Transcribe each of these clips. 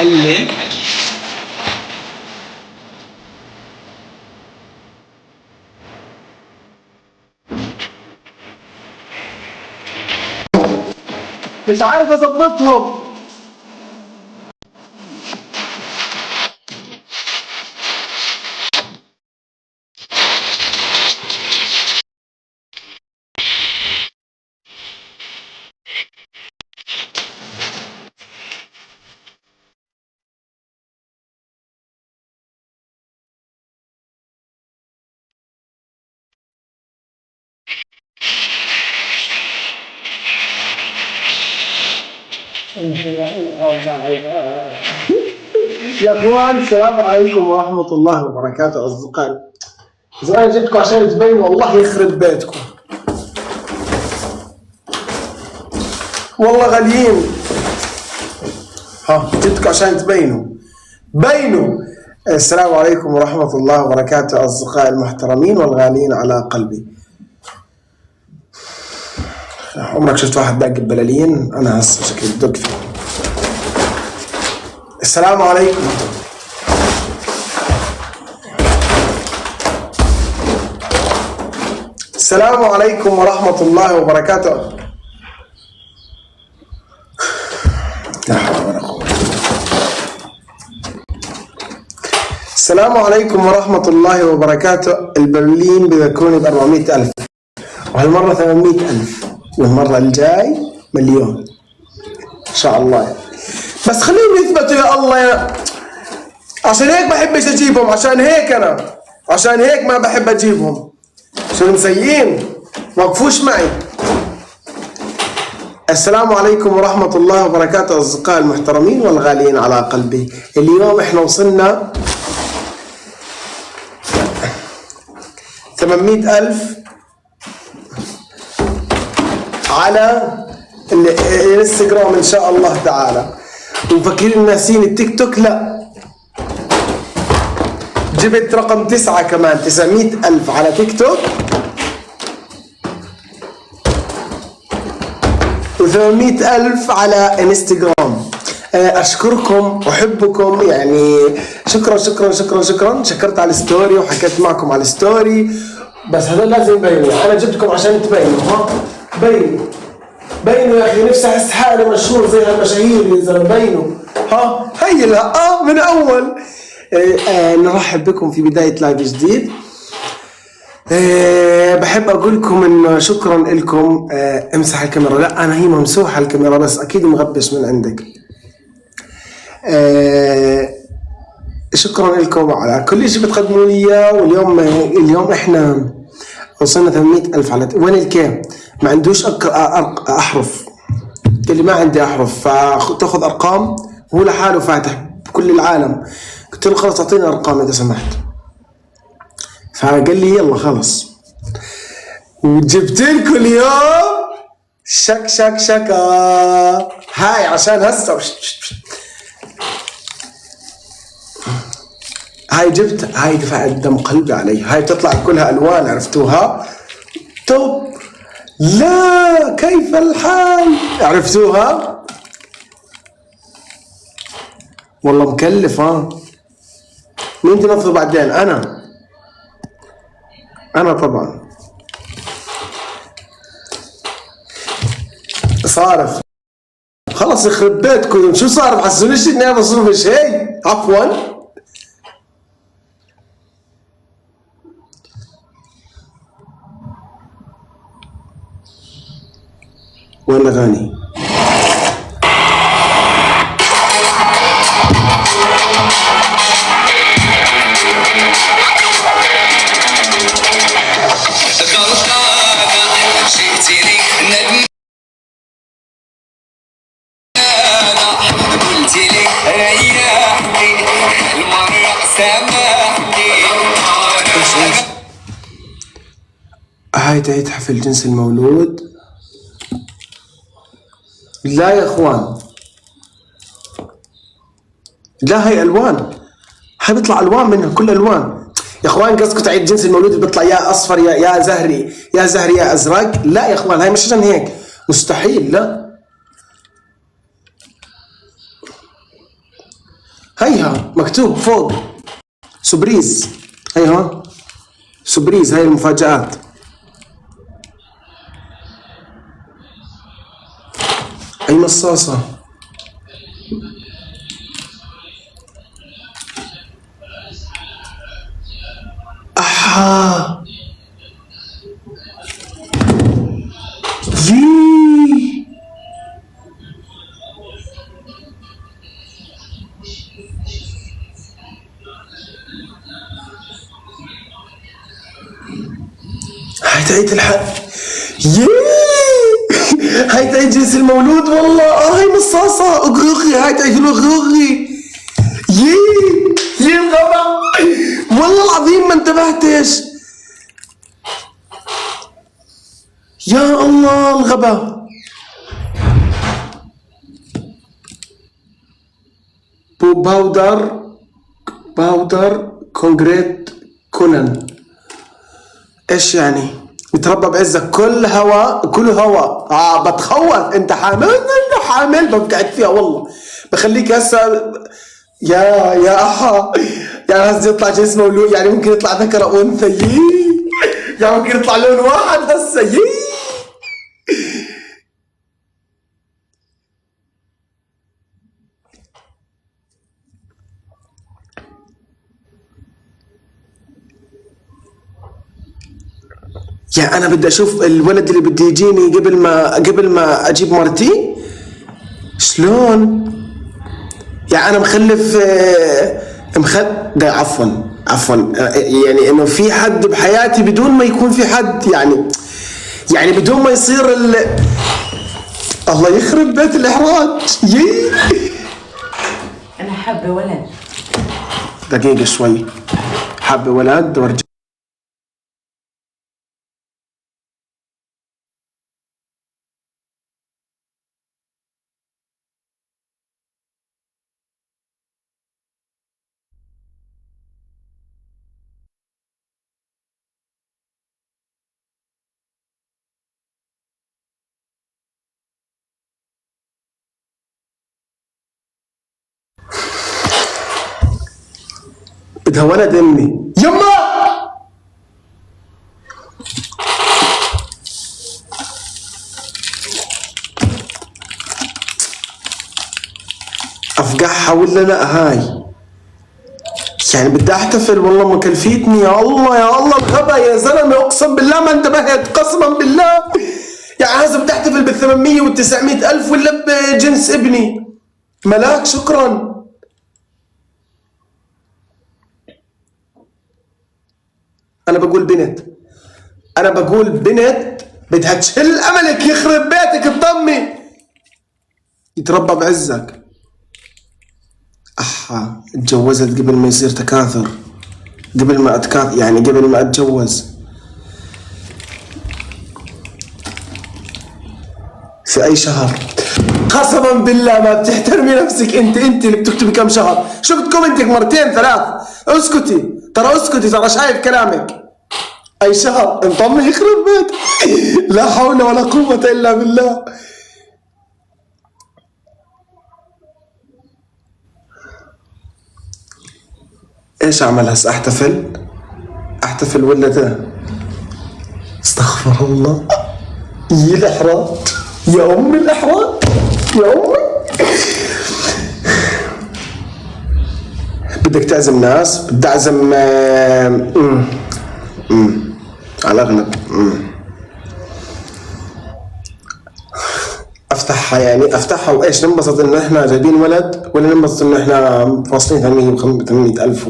حلل مش عارف اظبطهم. يا اخوان السلام عليكم ورحمة الله وبركاته أصدقائي. زمان جبتكم عشان تبينوا والله يخرب بيتكم، والله غاليين. جبتكم عشان بينوا. السلام عليكم ورحمة الله وبركاته أصدقائي المحترمين والغاليين على قلبي. عمرك شفت واحد داق ببلالين؟ أنا هسه شكلي بدق فيه. السلام عليكم. السلام عليكم ورحمة الله وبركاته. لا حول ولا قوة. السلام عليكم ورحمة الله وبركاته. البرلين بيكون ب400,000 وهالمرة 800,000 والمرة الجاي مليون إن شاء الله. بس خليهم يثبتوا يا الله عشان هيك بحبش أجيبهم، عشان هيك ما بحب أجيبهم. شو مسيين وقفوش معي. السلام عليكم ورحمة الله وبركاته أصدقائي المحترمين والغاليين على قلبي. اليوم احنا وصلنا 800,000 على الانستغرام إن شاء الله تعالى. ومفكرين ناسين التيك توك؟ لا، جبت رقم 9 كمان، 900,000 على تيك توك و800,000 على انستغرام. اشكركم واحبكم، يعني شكرا. شكرت على الستوري وحكيت معكم على الستوري، بس هذول لازم يبينوا. انا جبتكم عشان تبينوا. بينوا يا اخي، نفسي احس حالي مشهور زي هالمشاهير يا زلمه. بينوا هي لا من اول. نرحب بكم في بدايه لايف جديد. بحب اقول لكم انه شكرا لكم. امسح الكاميرا. لا انا هي ممسوحه الكاميرا بس اكيد مغبش من عندك. شكرا لكم على كل شيء بتقدموا لي اياه. واليوم احنا وصلنا 800,000 على وين الكام. ما عندوش احرف، اللي ما عندي احرف فتاخذ ارقام. هو لحاله فاتح بكل العالم. قلت له خلص اعطيني ارقام اذا سمحت، فقال لي يلا خلص. وجبت لكم اليوم شكا هاي عشان هسه. هاي دفعت دم قلبي علي. هاي بتطلع كلها الوان، عرفتوها؟ توب. لا كيف الحال، عرفتوها؟ والله مكلف. مين تنظف بعدين؟ انا طبعا صارف. خلص يخرب بيتكم. شو صارف؟ حسونيش اني انا بصرف شيء. عفوا. وين الاغاني؟ هاي تعيد حفل جنس المولود. لا يا اخوان، لا هاي الوان. هاي بيطلع الوان منها، كل الوان يا اخوان. قصدكم تعيد جنس المولود بيطلع يا اصفر يا زهري يا ازرق؟ لا يا اخوان، هاي مش عشان هيك، مستحيل. لا هيها مكتوب فوق سبريز. هيها سبريز، هاي المفاجآت. أي مصاصة. أحا يي هاي تعيد الحق. يي هاي تعيد جنس المولود والله. هاي مصاصة اغرغي. هاي تعيد الاغرغي. يي الغبا والله العظيم ما انتبهتش. يا الله الغبا. باودر كونجريت كونان. ايش يعني؟ متربى بعزك كل هوا. بتخوف. انت حامل؟ انا حامل بقعد فيها والله. بخليك هسه يا احا. يعني هسه يطلع جنس مولود، يعني ممكن يطلع ذكر او انثى. يعني ممكن يطلع لون واحد هسه. يعني انا بدي اشوف الولد اللي بده يجيني قبل ما اجيب مرتي. شلون؟ يعني انا مخلف عفوا يعني انه في حد بحياتي بدون ما يكون في حد، يعني بدون ما يصير الله يخرب بيت الاحراج. انا حابه ولد. دقيقة شوي. حابة ولد وارجع. بدها ولد امي. يما افقعها ولا لا؟ هاي يعني بدي احتفل والله مكلفيتني. يا الله الغبا يا زلمه. اقسم بالله ما انتبهت قسما بالله. يعني هذا بدي احتفل بال 800 وال 900 الف ولا بجنس ابني؟ ملاك شكرا. انا بقول بنت بدها تشل املك. يخرب بيتك الضمي. يتربى بعزك. احا اتجوزت قبل ما يصير تكاثر، قبل ما اتجوز. في اي شهر؟ قسما بالله ما بتحترمي نفسك. انت اللي بتكتبي كم شهر. شفت كومنتك مرتين ثلاث. اسكتي ترى شايف كلامك. اي شهر؟ انطمي يخرب بيت. لا حول ولا قوة الا بالله. ايش اعمل هسه؟ احتفل ولا ده؟ استغفر الله. الاحراج. يا امي الاحراج. يا امي. بدك تعزم ناس؟ بدي اعزم على اغلب افتحها وايش؟ ننبسط ان احنا جايبين ولد ولا ننبسط ان احنا واصلين 800 الف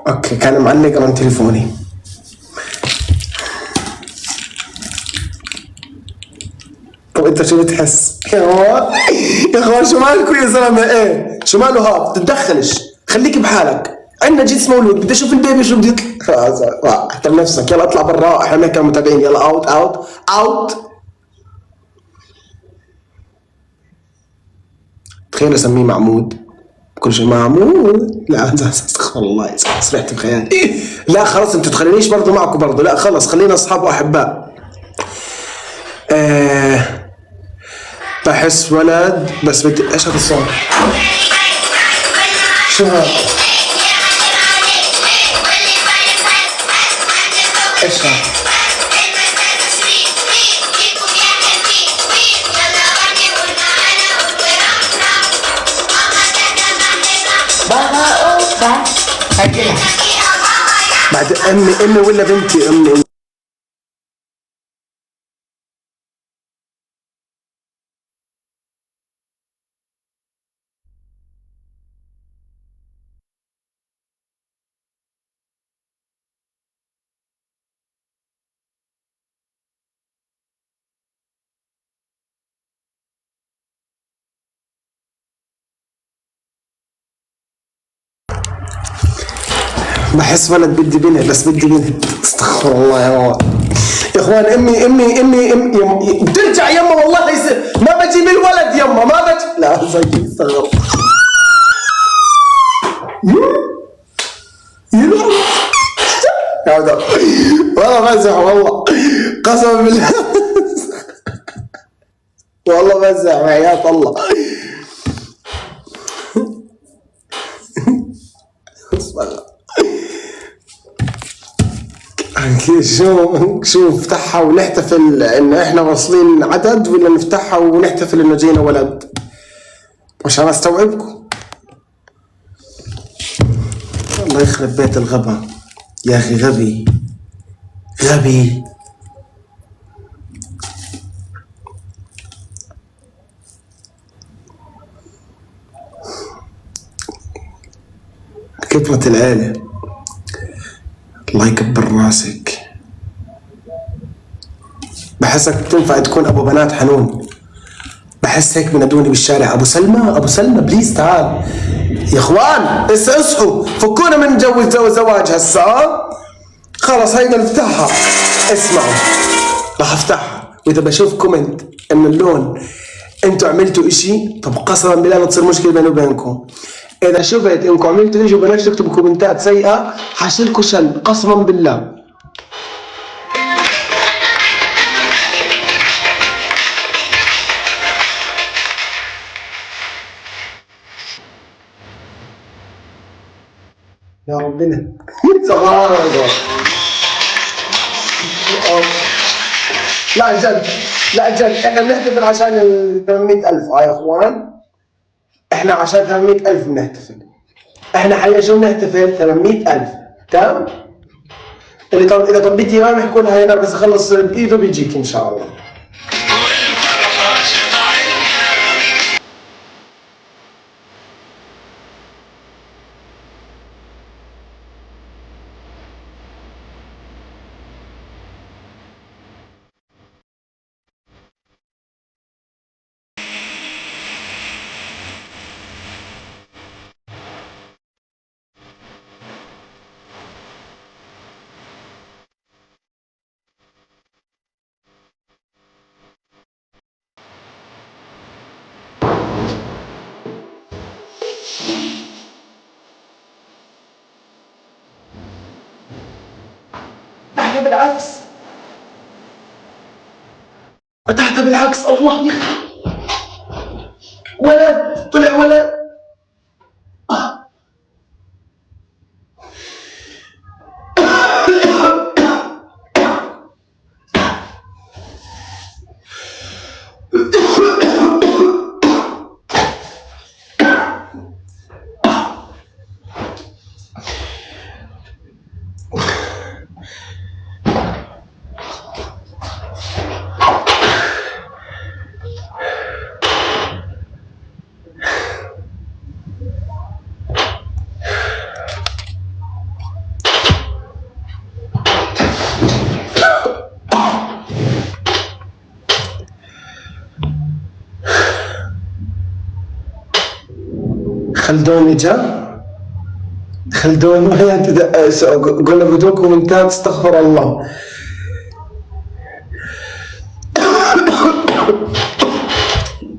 اوكي كان معلق عن تليفوني. طب انت شو بتحس؟ يا اخوان شو مالكم يا زلمه؟ ايه شو ماله؟ هاب تتدخلش، خليك بحالك. عندنا جنس مولود. بدي اشوف البيبي شو بده يطلع. احترم نفسك. يلا اطلع برا. احنا كمتابعين يلا اوت. تخيل اسميه محمود. كل شيء معمول. لا استغفر الله، سرحت بخيالي. لا خلاص انتوا تخلينيش برضو معكم برضو، لا خلاص خلينا اصحاب واحباء. بحس ولد بس بدي ايش هذا الصوت؟ شو هذا؟ ايش هذا؟ بابا اوبا اجلها بعد امي ولا بنتي امي؟ بحس ولد بدي بنت بس بدي بنت. استغفر الله يا ماما. يا اخوان امي بترجع يما والله ما بجيب الولد يما ما بجيب. لا زي استغفر هذا والله بزح والله قسما بالله والله بزح وحياة الله. شو نفتحها ونحتفل ان احنا واصلين عدد، ولا نفتحها ونحتفل انه جينا ولد؟ عشان استوعبكم. الله يخرب بيت الغبا يا اخي، غبي غبي. كبرت العيلة. الله يكبر راسك. بحسك بتنفع تكون ابو بنات حنون. بحس هيك بنادوني بالشارع ابو سلمى ابو سلمى بليز تعال. يا اخوان اصحوا فكونا من جو زواج هسه. خلص هيدا نفتحها. اسمعوا راح افتحها، واذا بشوف كومنت ان اللون انتوا عملتوا اشي، طب قسما بالله لا تصير مشكله بيني وبينكم. اذا شفت انكم عملتوا اشي وبلاش تكتبوا كومنتات سيئه حشيلكوا شل قسما بالله. يا ربنا سبحان الله. لا جد لا جد احنا بنحتفل عشان ال 800,000 يا اخوان. احنا عشان 800,000 بنحتفل. احنا حقيقة شو بنحتفل 800,000 تمام. اللي طب اذا طبيت ايام يحكوا لها هنا بس اخلص بايده بيجيك ان شاء الله. احنا بالعكس فتحت بالعكس. الله يخليك ولد طلع ولد. خلدون اجا. خلدون قلنا بدون كومنتات استغفر الله.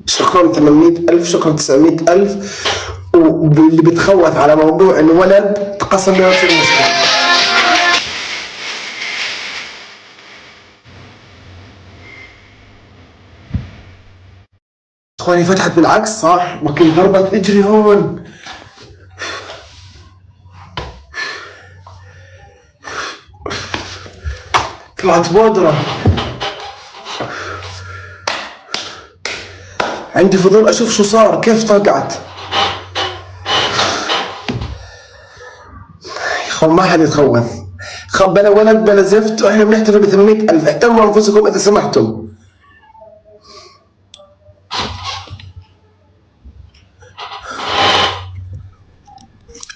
شكرا 800,000 شكرا 900,000 واللي بتخوف على موضوع انه ولد تقسم بينهم تصير مشكله. اخواني فتحت بالعكس صح، ما كنت ضربت اجري هون. طلعت بودرة. عندي فضول اشوف شو صار، كيف طقعت. يا اخوان ما حد يتخوف، بلا ولد بلا زفت، واحنا بنحتفل ب 800,000. احترموا انفسكم اذا سمحتم.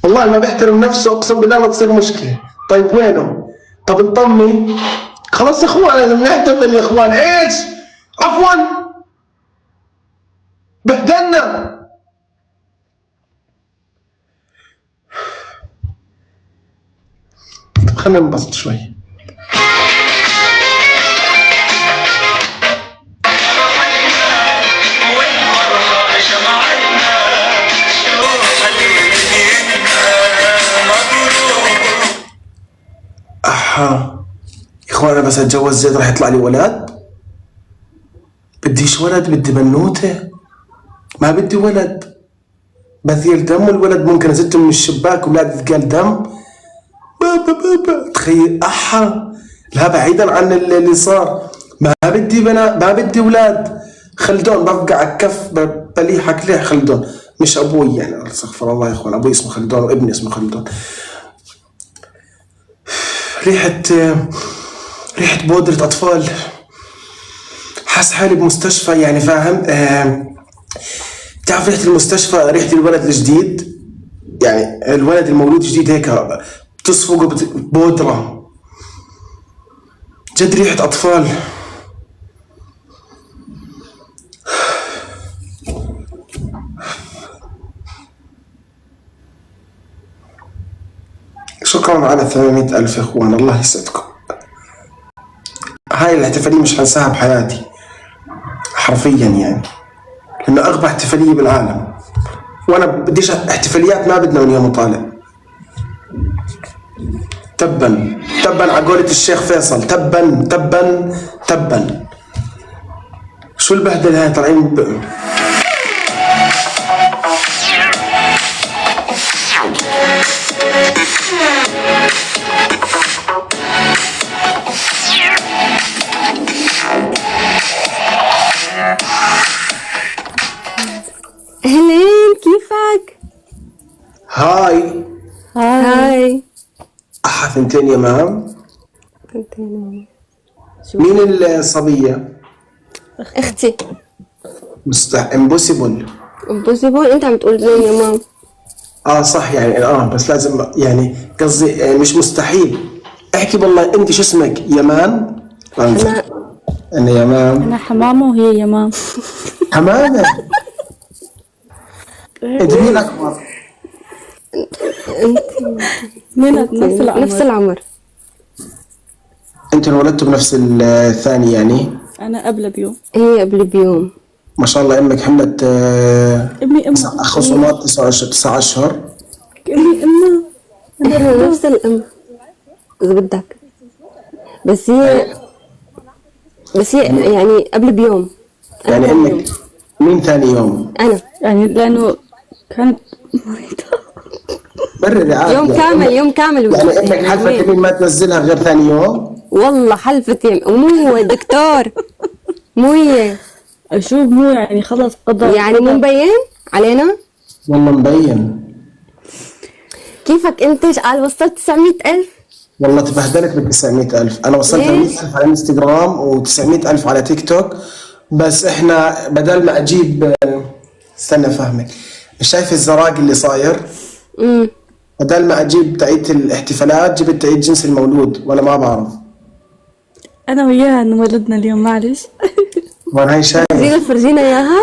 والله ما بيحترم نفسه اقسم بالله لا تصير مشكله. طيب وينه؟ طب نطمن. خلاص يا اخوان لازم نحتفل يا اخوان. ايش؟ عفوا بهدلنا. طب خلينا ننبسط شوي. احا يا اخوان انا بس اتجوز زيد راح يطلع لي ولد؟ بديش ولد، بدي بنوته. ما بدي ولد بثير دم، والولد ممكن ازته من الشباك ولاد ثقال دم. بابا بابا تخيل. احا لا بعيدا عن اللي صار، ما بدي بنات، ما بدي ولاد. خلدون بفقع على الكف بليحك ليه خلدون، مش ابوي يعني، استغفر الله يا اخوان، ابوي اسمه خلدون وابني اسمه خلدون. ريحة بودرة اطفال، حاس حالي بمستشفى يعني فاهم. تعرف ريحة المستشفى، ريحة الولد الجديد يعني، الولد المولود جديد هيك بتصفقه بودرة، جد ريحة أطفال. شكرا على 800,000 يا اخوان، الله يسعدكم. هاي الاحتفالية مش حنساها بحياتي حرفيا يعني، لأنه أغبى احتفالية بالعالم، وأنا بديش احتفاليات ما بدنا من يوم طالع. تبا تبا على قولة الشيخ فيصل، تبا تبا تبا. شو البهدلة هاي طالعين أهلين كيفك؟ هاي هاي. ثنتين يا مام. مين الصبية؟ اختي. امبوسيبل. امبوسيبل؟ انت عم تقول زين يا مام. صح يعني، بس لازم يعني قصدي مش مستحيل. احكي بالله انت شو اسمك؟ يمان؟ انا يمان. أنا حمامة وهي يمام. حمامة. انت مين اكبر؟ نفس العمر. انتوا انولدتوا بنفس الثاني يعني؟ أنا قبل بيوم. هي قبل بيوم. ما شاء الله. امك حملت ابني خصومات 9 اشهر. ابني أمها. نفس الأم إذا بدك، بس هي يعني قبل بيوم. يعني امك مين ثاني يوم؟ أنا يعني لأنه كانت مريضة. برري عادي. يوم كامل يعني امك حلفت يمين ما تنزلها غير ثاني يوم؟ والله حلفت يمين، ومو هو دكتور، مو هي. أشوف مو يعني خلص قدر يعني مو مبين علينا. والله مبين. كيفك انت؟ قال وصلت 900,000. والله تبهدلت ب 900,000. انا وصلت 100,000 على انستغرام و900,000 على تيك توك. بس احنا بدل ما اجيب استنى افهمك، مش شايف الزراق اللي صاير؟ بدل ما اجيب تعيد الاحتفالات جبت تعيد جنس المولود، وانا ما بعرف. أنا وياها إنه ولدنا اليوم معلش. وانا هي شايف. فرجينا اياها.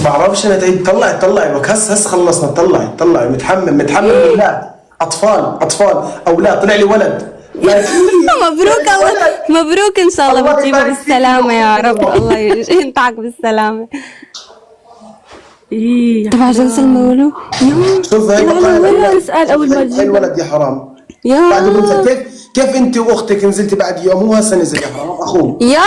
بعرفش انا تعيد. طلعي هس خلصنا. طلعي متحمم بالله. اطفال اولاد. طلع لي ولد. مبروك الله، مبروك ان شاء الله بتجيبه بالسلامة يا رب. الله ينتعك بالسلامة. إيه تبع جنس المولود. يا شوف هي ولا اسأل أول ما هي تجي. الولد يا حرام. بعد ما يا نزلت كيف انت واختك نزلتي بعد يوم، مو هسه نزل يا حرام اخوه. يا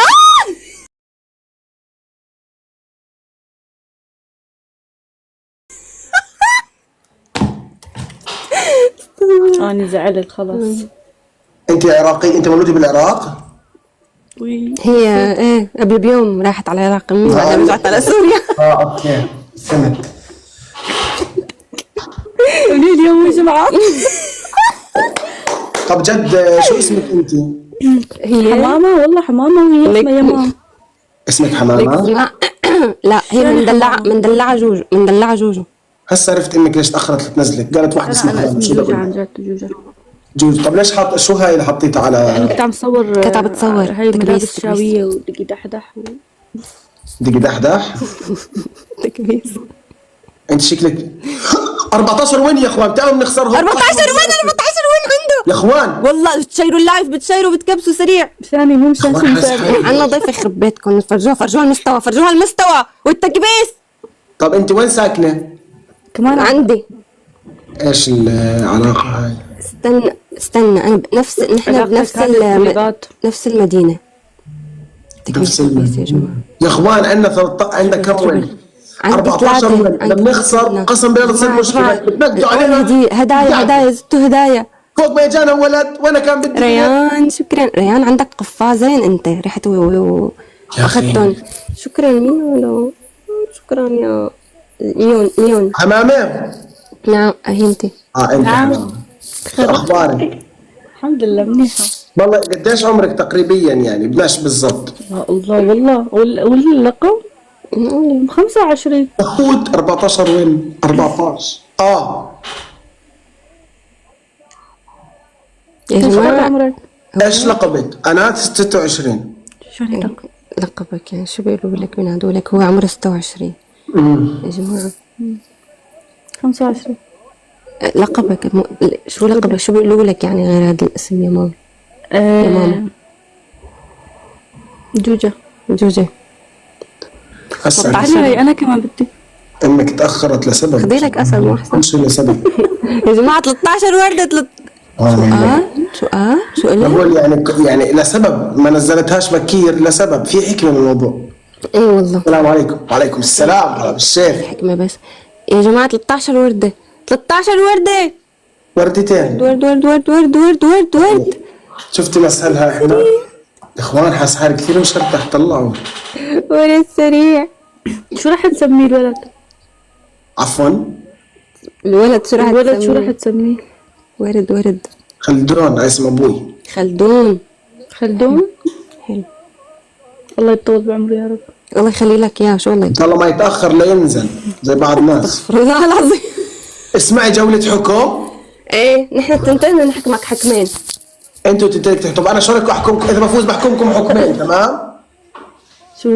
أنا زعلت خلاص. انت عراقي، انت مولوده بالعراق؟ وي هي ايه قبل بيوم راحت على العراق بعدين رجعت على سوريا. اوكي فهمت. قولي لي يوم الجمعة. طب جد شو اسمك انت؟ هي حمامة والله حمامة وهي لك- اسمها يمام. اسمك حمامه؟ لا لا هي مندلعة جوجو، مندلعة جوجو. هسه عرفت امك ليش تاخرت لتنزلك، قالت واحده اسمها أنا حمامه. اسمي شو جوجة بقول عن لك؟ جد جوجة. جوج. طب ليش حاط شو هاي اللي حطيتها على كنت عم صور كنت عم بتصور هاي تكبيس، ملابس تكبيس. شاوية ودقي دحدح دقي دحدح؟ تكبيس. انت شكلك 14 وين يا اخوان؟ تعالوا بنخسرهم 14 وين 14 وين عنده؟ يا اخوان. والله بتشيروا اللايف، بتشيروا بتكبسوا سريع. ثاني مو مشان شو أخوان، حس مساعد. حالي. عنا ضيف يخرب بيتكم، فرجوها المستوى، فرجوها المستوى والتكبيس. طب انت وين ساكنه؟ كمان عندي. ايش العلاقه هاي؟ استنى انا نحن علاقتك بنفس هذه بالرباط. نفس المدينة. نفس تكبيس يا جماعة. يا اخوان عندنا 13 عندنا كم وين؟ عندي 14 ثلاثة. وين؟ عندي بنخسر ثلاثة. قسم بالله تصير جماعة، مشكله، جماعة. بتنقدوا علينا. هدايا زدتوا هدايا. فوق ما اجانا ولد وانا كان بدي ريان شكرا. ريان عندك قفازين انت، رحت يا أخي. اخذتهم. شكرا مينو. شكرا يا ليون. حمامه. نعم هي انت. انت حمامه. شو اخبارك؟ الحمد لله منيحة. والله قديش عمرك تقريبا يعني بدناش بالضبط؟ يا الله والله واللقب 25. داوود 14 وين؟ 14 يا ايش قد جماعة عمرك؟ ايش لقبك؟ انا 26. شو هيك؟ لقبك يعني شو بيقولوا لك من هدولك؟ هو عمره 26 يا جماعة. 25. لقبك شو لقبك؟ شو بيقولوا لك يعني غير هذا الاسم يا ماما؟ يا ماما. جوجة. جوجة. هسه تعالي أنا كمان بدي. امك تاخرت لسبب. خدي لك اسد مو احسن؟ شو لسبب؟ يا جماعة 13 وردة. شو قلت؟ بقول يعني لسبب ما نزلتهاش بكير، لسبب في حكمه بالموضوع. اي والله السلام عليكم. وعليكم السلام. هلا بالشيخ. حكمة بس. يا جماعة 13 وردة. 13 وردة. وردتين. ورد. شفتي مسهلها احنا؟ يا اخوان حاس حالي كثير مشرتح. طلعوا. ورد سريع. شو راح تسميه الولد؟ عفوا. الولد شو راح تسميه؟ ورد. خلدون اسم ابوي. خلدون. حلو. الله يطول بعمره يا رب. الله يخلي لك اياه. شو الله ان شاء الله ما يتاخر لينزل زي بعض الناس. يستغفر الله العظيم. اسمعي جولة حكم. ايه نحن التنتين بدنا نحكمك حكمين. انتوا تنتين. طب انا شو رايكم احكمكم؟ اذا بفوز بحكمكم حكمين، تمام؟ شو؟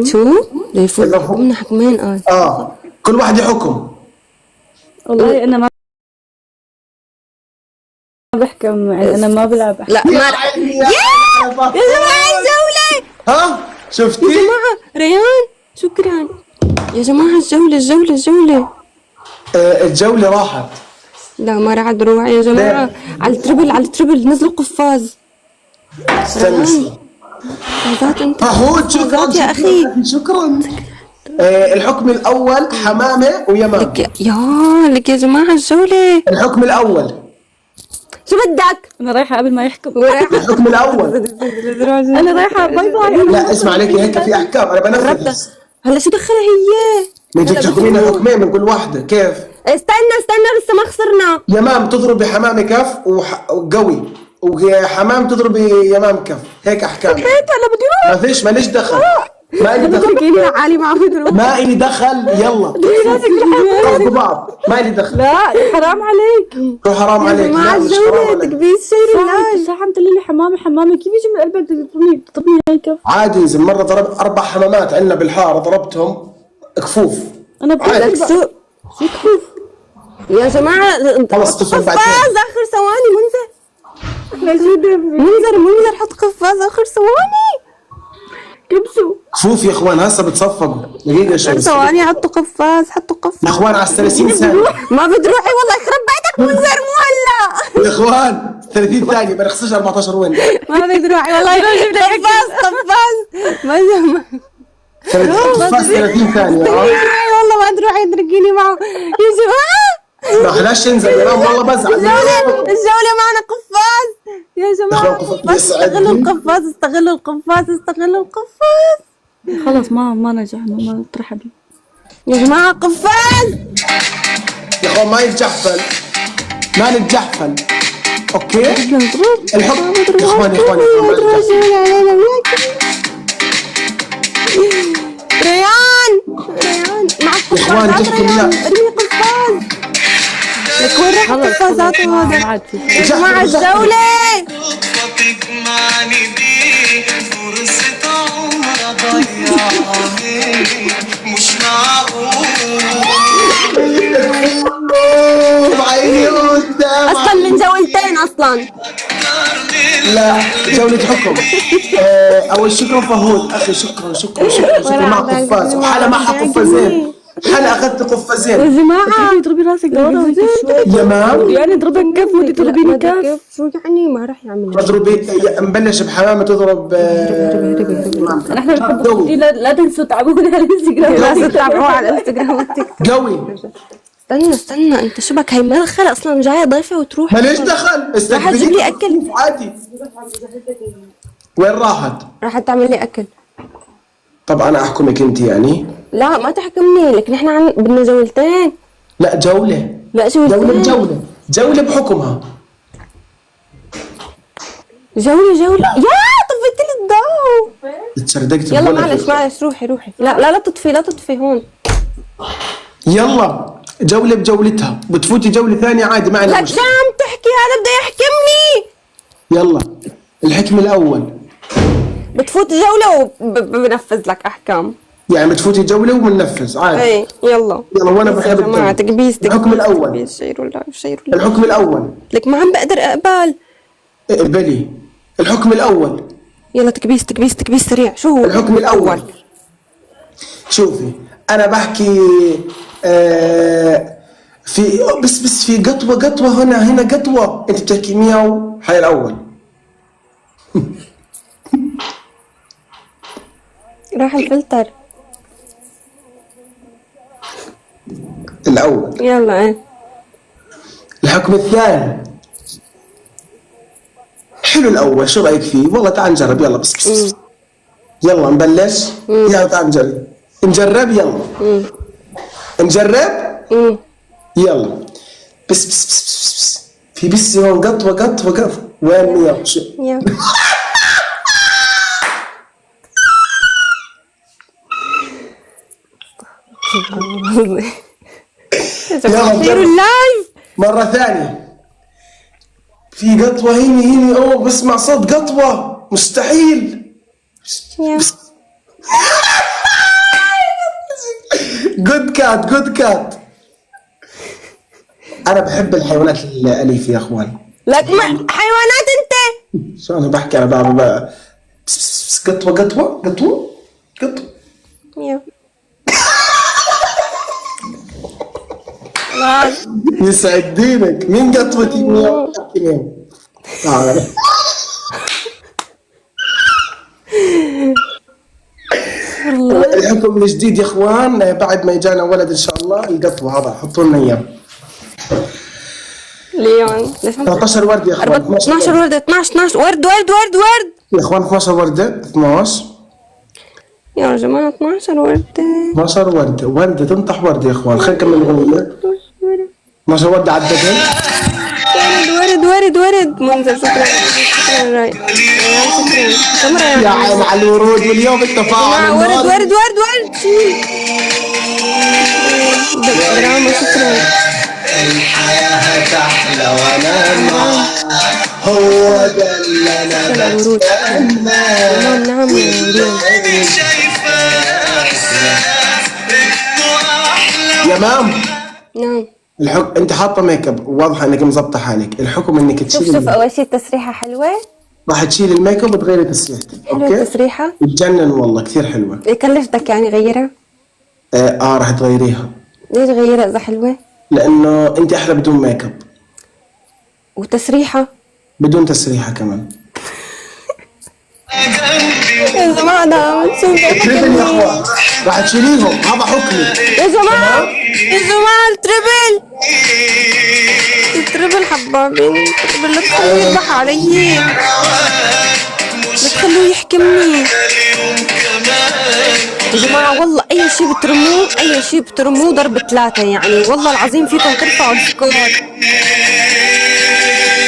ليفوز إذا فوق. حكمنا حكمين كل واحد يحكم. والله أنا ما بحكم، أنا ما بلعب. لا يا ما عيني يا جماعة الجولة. ها شفتي؟ يا جماعة ريان شكرا. يا جماعة الجولة. الجولة راحت. لا ما راح تروح يا جماعة. على التربل نزلوا قفاز. استنى. قفازات انت. هود شكرا. قفازات يا اخي. شكرا. الحكم الاول حمامة ويمام. لك يا جماعة الجولة. الحكم الاول. شو بدك؟ أنا رايحة قبل ما يحكم. الحكم الاول. أنا رايحة باي باي. لا اسمع عليك هيك في احكام انا بنفذ. هلا شو دخلها هي؟ بدك تحكمينا حكمين من كل واحدة كيف؟ استنى لسه ما خسرنا. يمام تضربي حمامة كف وقوي، وحمام تضربي يمام كف. هيك احكام. هلا بدي ما فيش ماليش دخل. ما إلي دخل. اروح عالي مع فكرة. ما إلي دخل. يلا رفقوا بعض. ما إلي دخل. لا حرام عليك. شو حرام عليك؟ مع لا مش حرام الجولة عليك. تكبيس شيء اللايف. ساعة مدللي حمامة كيف يجي من قلبك تطبني هيك؟ عادي زي مرة ضرب 4 حمامات عندنا بالحارة ضربتهم كفوف. أنا لك بحب سوق. يا جماعة خلص تفهم بعدين. قفاز آخر ثواني. منذر حط قفاز آخر ثواني. كبسوا. كفوف يا اخوان هسه بتصفقوا دقيقة شوي. ثواني حطوا قفاز، حطوا قفاز. يا اخوان على 30 ثانية. ما بتروحي والله يخرب بيتك منذر مو هلا. يا اخوان 30 ثانية ما نخسرش 14 وين. ما بتروحي والله قفاز قفاز. ما 30 ثانية. والله ما تروحي تركيني معه يا جماعة. ما خلاش ينزل يا رام والله بزعل. الجولة معنا قفاز يا جماعة. استغلوا القفاز، استغلوا القفاز، استغلوا القفاز. خلص ما نجحنا، ما ترحب. يا جماعة قفاز. يا اخوان ما يتجحفل، ما نتجحفل. اوكي الحب يا اخوان ريان معك قفازات. ريان ارمي قفاز. لك وين راح القفازات هذا يا جماعة الجولة. مش معقول بعيني قدام. اصلا من جولتين اصلا. لا جولة حكم. اول شكرا فهود اخي، شكرا مع قفاز وحلا معها قفازين. حلا اخذت قفازين يا جماعة. اضربي راسك يا مان. يعني اضربك كف وانت تضربيني كف. شو يعني ما راح يعمل. اضربي نبلش بحمامة تضرب. نحن بنحب لا تنسوا تتابعونا على الانستغرام. لا تتابعوه على الانستغرام والتيك توك. قوي. استنى انت شبك هي ما دخل اصلا جايه ضيفه وتروح. ماليش دخل. راح تجيب لي اكل عادي. وين راحت؟ راح تعمل لي اكل. طب انا احكمك انت يعني. لا ما تحكمني، لكن احنا بدنا جولتين. لا جولة. لا جولتين. جولة بحكمها. جولة يا طفيت لي الضوء. تشردقت. يلا معلش روحي. لا تطفي هون. يلا جولة بجولتها، بتفوتي جولة ثانية عادي ما عندنا لك مشكلة. شو عم تحكي؟ هذا بده يحكمني. يلا الحكم الأول. بتفوت جولة وبنفذ لك أحكام. يعني بتفوتي جولة وبننفذ عادي. ايه يلا وانا بحب يا جماعة تكبيس. الحكم الأول. شيروا الله. الحكم الأول. لك ما عم بقدر أقبل. اقبلي. الحكم الأول. يلا تكبيس سريع. شو هو الحكم الأول؟ شوفي أنا بحكي في بس في قطوة هنا قطوة. أنت بتحكي مياو. هاي الأول. راح الفلتر. الأول. يلا ايه. الحكم الثاني. حلو الأول، شو رأيك فيه؟ والله تعال نجرب. يلا بس. يلا نبلش. يلا تعال نجرب. يلا نجرب. يلا بس في بس هون قطوة. وين مياو؟ شو يلا يلا اللايف مرة ثانية. في قطوة هني اوه بسمع صوت قطوة مستحيل. جود كات. انا بحب الحيوانات الاليفة يا اخوان. لك ما حيوانات انت. شو انا بحكي على بعض بقى. قطوة. يسعد دينك. مين قطوتي؟ مياو. تعال. الحكم الجديد يا اخوان بعد ما يجانا ولد ان شاء الله. القطوة هذا حطوا لنا اياه. ليون 13 ورد يا اخوان. 12 وردة. 12 ورد يا اخوان 12 وردة. 12 يا جماعة. 12 وردة. 12 وردة تنطح وردة يا اخوان. خلينا نكمل الأغنية. 12 وردة عددين. ورد منزل. شكرا راي. شكرا يا عين على الورود واليوم التفاعل. ورد دراما. شكرا. الحياة تحلى وانا معك. هو ده اللي انا بتمناه. نعم يا مام. نعم. انت حاطه ميك اب واضحه انك مظبطه حالك. الحكم انك تشيلي. شوف اول شيء التسريحه حلوه. راح تشيل الميك اب وتغيري تسريحتك. حلوة اوكي التسريحة؟ بتجنن والله كثير حلوه. كلفتك يعني غيرها؟ راح تغيريها ليش غيرها إذا حلوة؟ لانه انت احلى بدون ميك اب، وتسريحة؟ بدون تسريحه كمان. يا جماعة ده شو تريبل يا اخوان راح تشيليهم، هذا حكمي. يا جماعة يا جماعة التربل التربل حبابين، التربل لا تخلوه يذبح علي، لا تخلوه يحكمني يا جماعة. والله أي شي بترموه، أي شي بترموه ضرب 3 يعني، والله العظيم فيكم ترفعوا السكور.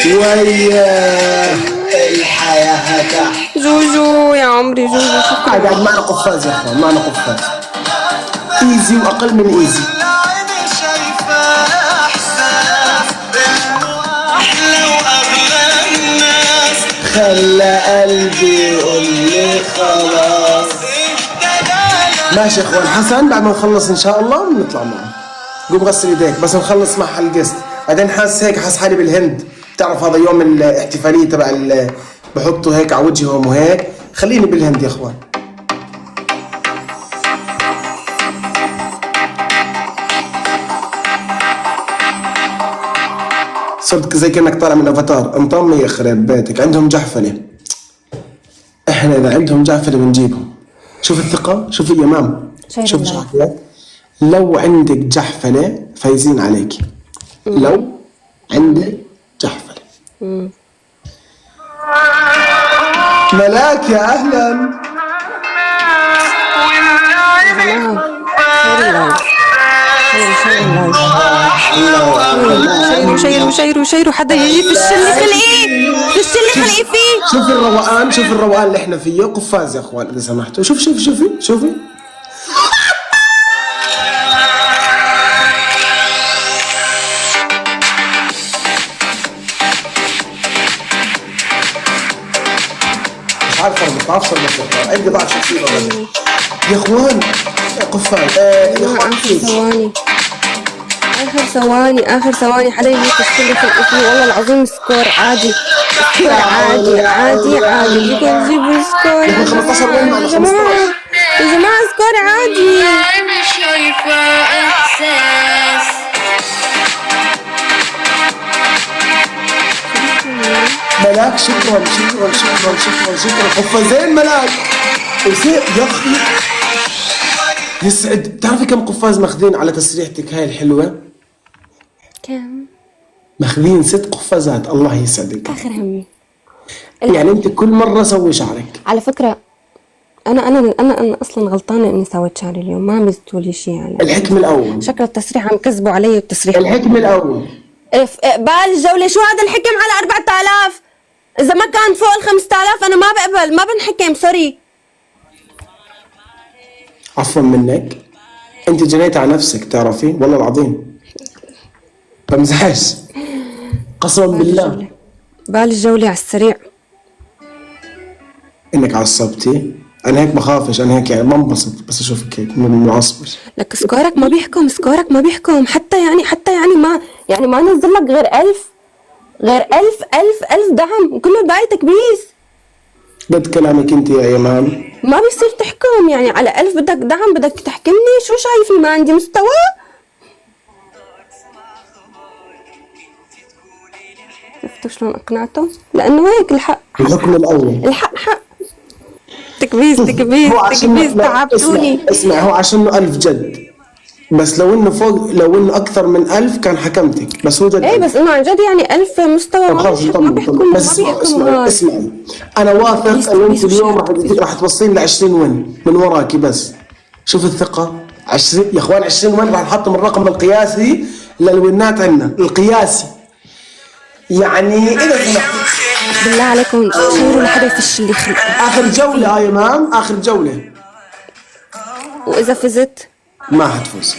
ويا الحياة تحت. جوجو يا عمري جوجو شكرا. قاعد معنا قفاز يا اخوان، معنا قفاز ايزي واقل من ايزي. العين شايفة احساس انه احلى واغلى الناس، خلى قلبي يقول لي خلاص. ماشي يا اخوان حسن، بعد ما نخلص ان شاء الله بنطلع معه. قوم غسل ايديك بس نخلص مع الجست. بعدين حاسس هيك، حاسس حالي بالهند، بتعرف هذا يوم الاحتفاليه تبع بحطوا هيك على وجههم وهيك. خليني بالهند يا اخوان. صرت زي كأنك طالع من افاتار، انطمي يخرب بيتك. عندهم جحفله، احنا اذا عندهم جحفله بنجيبهم. شوف الثقه، شوف اليمام، شوف شحفلات. لو عندك جحفله فايزين عليك، لو عندك جحفله. ملاك يا اهلا. شيروا حدا يجي في الشله خلقيه، في الشله خلقيه فيه. شوف الروقان، شوف الروقان اللي احنا فيه. قفاز يا اخوان اذا سمحتوا. شوف شوفي مش عارف اربط، بعرف اربط، عندي ضعف شخصيه يا اخوان. قفاز يا اخوان آخر ثواني حدا يجي يشتري في الاسم. والله العظيم سكور عادي، سكور عادي بدكم تجيبوا سكور 15 وين معنا 15 يا جماعة سكور عادي. أنا شايفة إحساس. ملاك شكرا. قفازين ملاك وسيء يا اخي. يسعد. بتعرفي كم قفاز ماخذين على تسريحتك هاي الحلوة؟ كم؟ ماخذين 6 قفازات. الله يسعدك. آخر همي يعني انت كل مرة سوي شعرك. على فكرة أنا أصلا غلطانة إني سويت شعري اليوم، ما عملتوا لي شيء يعني. الحكم الأول، شكل التسريح عم كذبوا علي التسريح. الحكم الأول إقبال الجولة. شو هذا الحكم على 4000؟ إذا ما كان فوق 5000 أنا ما بقبل، ما بنحكم. سوري. عفوا منك، انت جنيت على نفسك تعرفي والله العظيم. بمزحش قسما بالله. الجولة على السريع. انك عصبتي. انا هيك بخافش، انا هيك يعني بنبسط بس اشوفك هيك معصبش. لك سكورك ما بيحكم حتى يعني ما نزل لك غير 1000 دعم وكله داعي تكبيس. قد كلامك انت يا يمان. ما بيصير تحكم يعني على 1000 بدك دعم، بدك تحكمني. شو شايفني ما عندي مستوى؟ شفتوا شلون اقنعته؟ لانه هيك الحق الحكم الاول، الحق حق. تكبيس تعبتوني. اسمع هو عشانه 1000 جد، بس لو انه اكثر من 1000 كان حكمتك، بس هو جد. ايه بس انه عن جد يعني 1000 مستوى ما بيحكم. بس اسمعي انا واثق انه انت اليوم راح توصلين ل 20 وين من وراكي. بس شوف الثقه 20 يا اخوان. 20 وين راح نحطم الرقم القياسي للوينات عندنا القياسي. يعني اذا سمحتوا بالله عليكم شيروا لحدا يفش اللي خلق. اخر جوله يا امام، اخر جوله. واذا فزت ما حتفوز.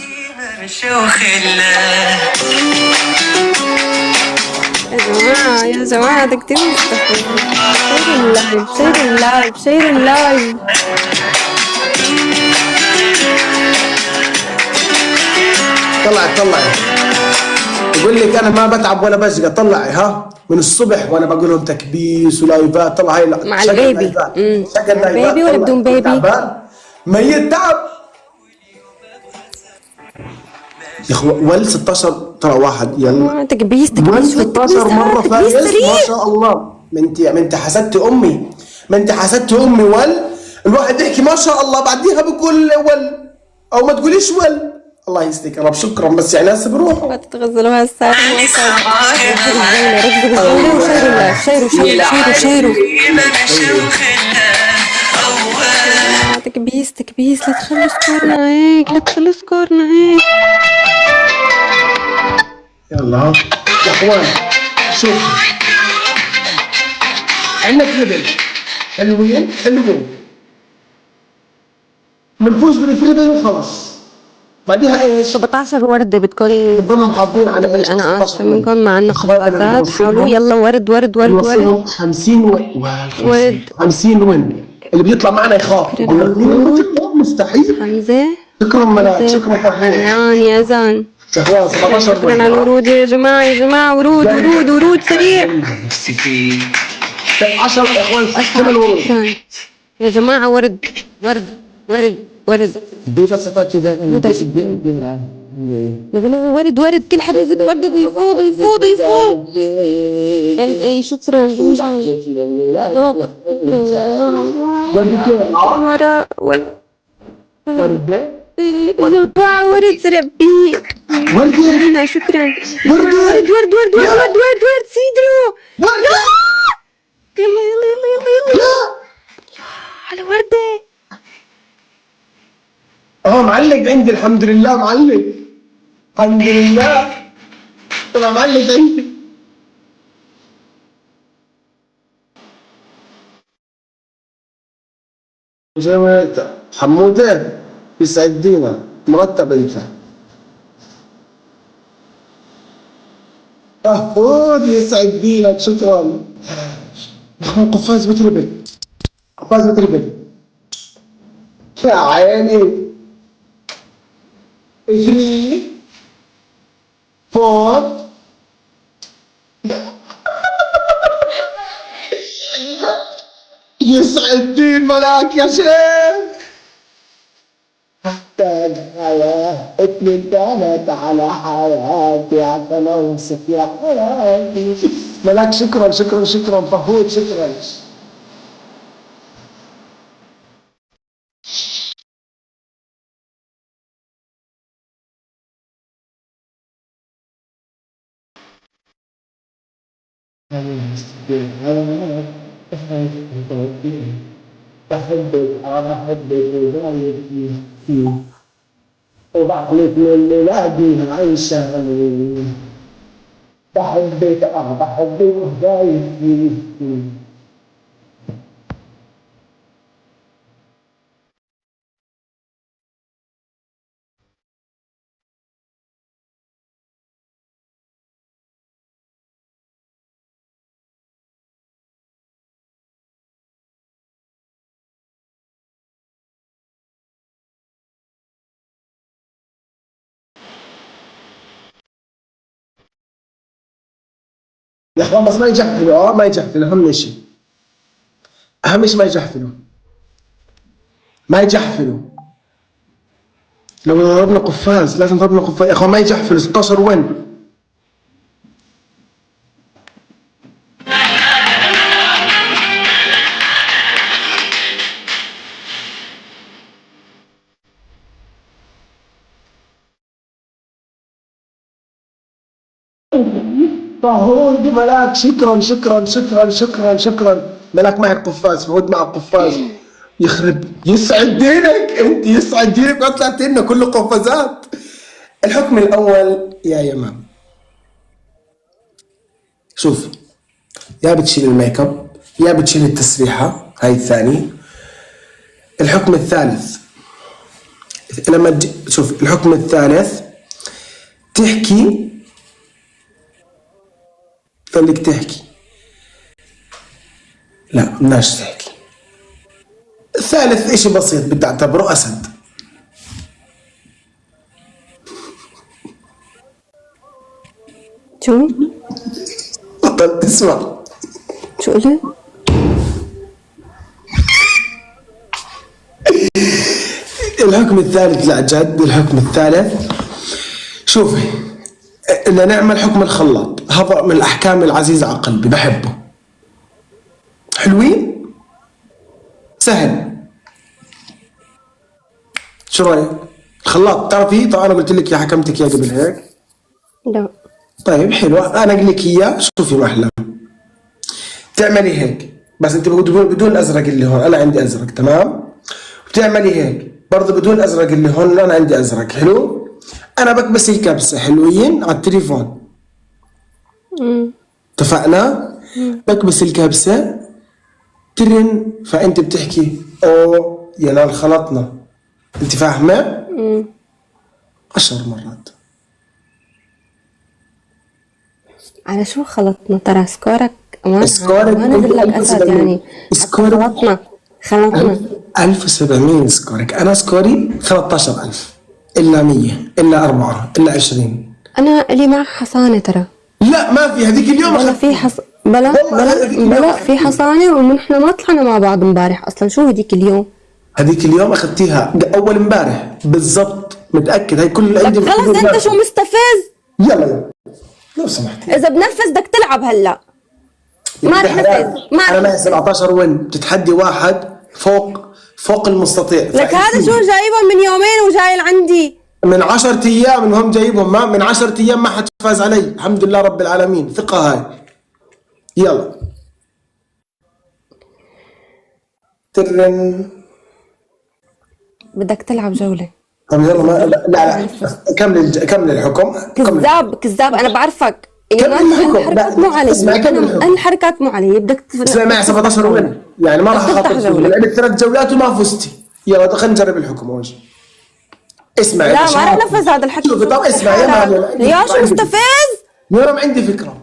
يا جماعة ده كتير مستفز. شير اللايف. طلعت يقول لك انا ما بتعب ولا بشقى، طلعي ها من الصبح وانا بقول لهم تكبيس ولايفات. طلع هاي مع شغل البيبي. لايفات. شغل مع لايفات. البيبي ولا طلع. بدون بيبي؟ تعبان ميت تعب يا اخو. ول 16 ترى واحد يلا تكبيس ول تكبيس 16 مرة تكبيس فايز ما سريع. شاء الله. ما انت حسدت امي، ما انت حسدت امي. الواحد يحكي ما شاء الله بعديها بقول او ما تقوليش الله يستيك يا رب. شكرا بس يعني هسه بروحوا تتغزلوا هالساعة. ركزوا شيروا شيروا. تكبيس تكبيس. لا تخلوا سكورنا هيك، لا تخلوا سكورنا هيك. يلا ها يا اخوان شوف عندنا تريبل حلوين حلوين، بنفوز بالتريبل وخلاص. بعديها ايش؟ 17 وردة بتكون بنضلهم محافظين على ايش؟ انا اسفة منكم، مع انه خبازات. حاولوا يلا ورد ورد ورد ورد. نوصلهم 50 ورد. 50 وين اللي بيطلع معنا يخاف. مستحيل. حمزة شكرا ملاك، شكرا فرحان. يا زان شكرا 17 شكرا على الورود يا جماعة. يا جماعة ورود ورود ورود سريع. 10 يا اخوان كم الورود؟ شكرا يا جماعة. ورد ورد ورد ورد. يا جماعة ورد ورد. كل حدا يزيد ورد يفوض يفوض يفوض. اي شكرا. ورد سريع بي. ورد شكرا. ورد ورد ورد ورد ورد ورد ورد سيدرو. يلا يلا يلا يلا يلا على وردة. معلق عندي الحمد لله. معلق الحمد لله. طبعا معلق عندي. زي ما انت حموده يسعد دينا مرتب انت. فهود يسعد دينك. شكرا. قفاز بتربل قفاز بتربل يا عيني. 3 4 يسعد دين ملاك يا شيخ. تاج على اتنين كانت على حياتي عشان اوصف يا حياتي. ملاك شكرا شكرا شكرا. فهود شكرا. بحبك انا بحبك وبحلف للولادي عايشة. بحبك انا بحبك وهدايتي. يا اخوان بس ما يجحفلوا. ما يجحفلوا. اهم شيء ما يجحفلوا. ما يجحفلوا. لو ضربنا قفاز لازم ضربنا قفاز يا اخوان. ما يجحفلوا. 16 وين؟ فهود ملاك شكرا شكرا شكرا شكرا شكرا. ملاك معي القفاز. فهود مع القفاز. يخرب يسعد دينك انت. يسعد دينك وطلعت لنا كله قفازات. الحكم الاول يا يمام. شوف يا بتشيل الميك اب يا بتشيل التسريحه. هاي الثاني. الحكم الثالث لما شوف الحكم الثالث تحكي. خليك تحكي. لا بدناش تحكي. الثالث اشي بسيط بتعتبره اسد. شو؟ بطل تسمع. شو قلت؟ الحكم الثالث، لا جد الحكم الثالث، شوفي بدنا نعمل حكم الخلاط، هذا من الأحكام العزيزة على قلبي بحبه. حلوين؟ سهل. شو رايك؟ الخلاط تعرفي؟ طبعا انا قلت لك يا حكمتك يا قبل هيك. لا. طيب حلو، انا اقول لك اياه، شوفي ما احلى. تعملي هيك، بس انت بدون الازرق اللي هون، انا عندي ازرق تمام؟ بتعملي هيك برضه بدون الازرق اللي هون، انا عندي ازرق. حلو؟ انا بكبس الكبسه حلوين على التليفون. اتفقنا؟ بكبس الكبسه ترن، فانت بتحكي اوه يا نال خلطنا. انت فاهمه؟ 10 مرات. على شو خلطنا ترى؟ سكورك سكورك ما نزل لك اسد يعني. سكورك خلطنا 1700 سكورك، انا سكوري 13000 الا 100 الا 4 الا 20. انا لي معك حصانه ترى. لا ما في هذيك اليوم بلا في بلا في حصانه، ونحن ما طلعنا مع بعض امبارح اصلا. شو هذيك اليوم؟ هذيك اليوم اخذتيها اول امبارح بالضبط، متاكد هي كل لك خلص انت شو مستفز؟ يلا لو سمحتي. اذا بنفذ بدك تلعب هلا. ما رح نفذ. انا معي 17 وين بتتحدي واحد فوق المستطيع. لك هذا شو جايبه من يومين وجاي لعندي من 10 ايام المهم جايبهم، ما من 10 ايام ما حد فاز علي، الحمد لله رب العالمين، ثقة هاي. يلا ترن. بدك تلعب جولة. طب يلا ما لا كمل الحكم. كذاب انا بعرفك. كمل الحكم. الحركات مو علي. اسمعي كمل الحكم. الحركات مو علي. بدك اسمعي معي 17 وين يعني ما راح اخاطر فيك، لعبت 3 جولات وما فزتي. يلا خلينا نجرب الحكم اول شيء. اسمعي لا ما رح نفذ هذا الحكي. شوفي طب اسمعي يا شو مستفز. مريم عندي فكرة.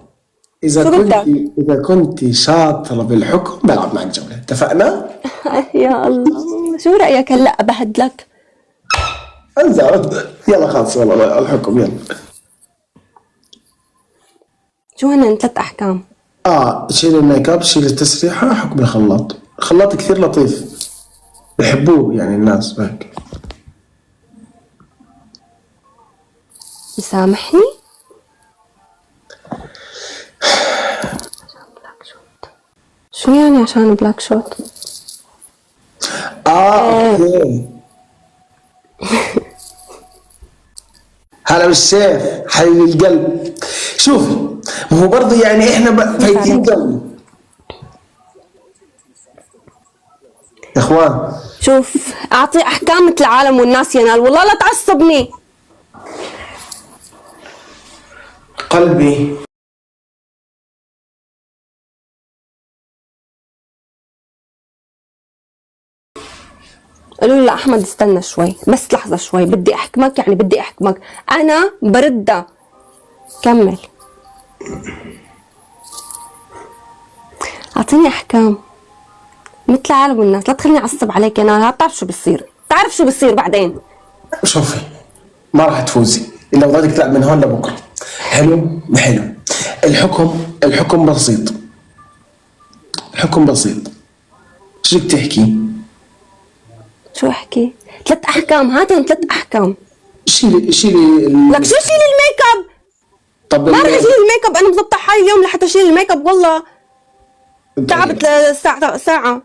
إذا كنت شاطرة بالحكم بلعب معك جولة، اتفقنا؟ يا الله شو رأيك هلا أبهدلك؟ انزل يلا خلاص والله الحكم يلا. شو هن 3 أحكام؟ شيل الميك اب، شيل التسريحة، حكم الخلاط. الخلاط كثير لطيف بحبوه يعني الناس هيك. يسامحني؟ شو يعني عشان بلاك شوت؟ اوكي. هلا بالشيخ حبيب القلب. شوفي ما هو برضه يعني احنا فايتين جو يا اخوان. شوف اعطي احكام مثل العالم والناس ينال، والله لا تعصبني قلبي. قالوا لي لا احمد استنى شوي بس لحظه شوي، بدي احكمك يعني بدي احكمك. انا بردها. كمل اعطيني احكام مثل العالم والناس، لا تخليني اعصب عليك. انا بتعرف شو بصير، بتعرف شو بصير بعدين. شوفي ما راح تفوزي الا بدك تلعب من هون لبكره. حلو حلو. الحكم بسيط. الحكم بسيط. شو بدك تحكي؟ شو احكي؟ 3 احكام، هاتهم 3 احكام. شيلي لك شو شيلي الميك اب؟ طب ما رح اشيل الميك اب، انا مظبطه حالي اليوم لحتى اشيل الميك اب. والله تعبت ساعة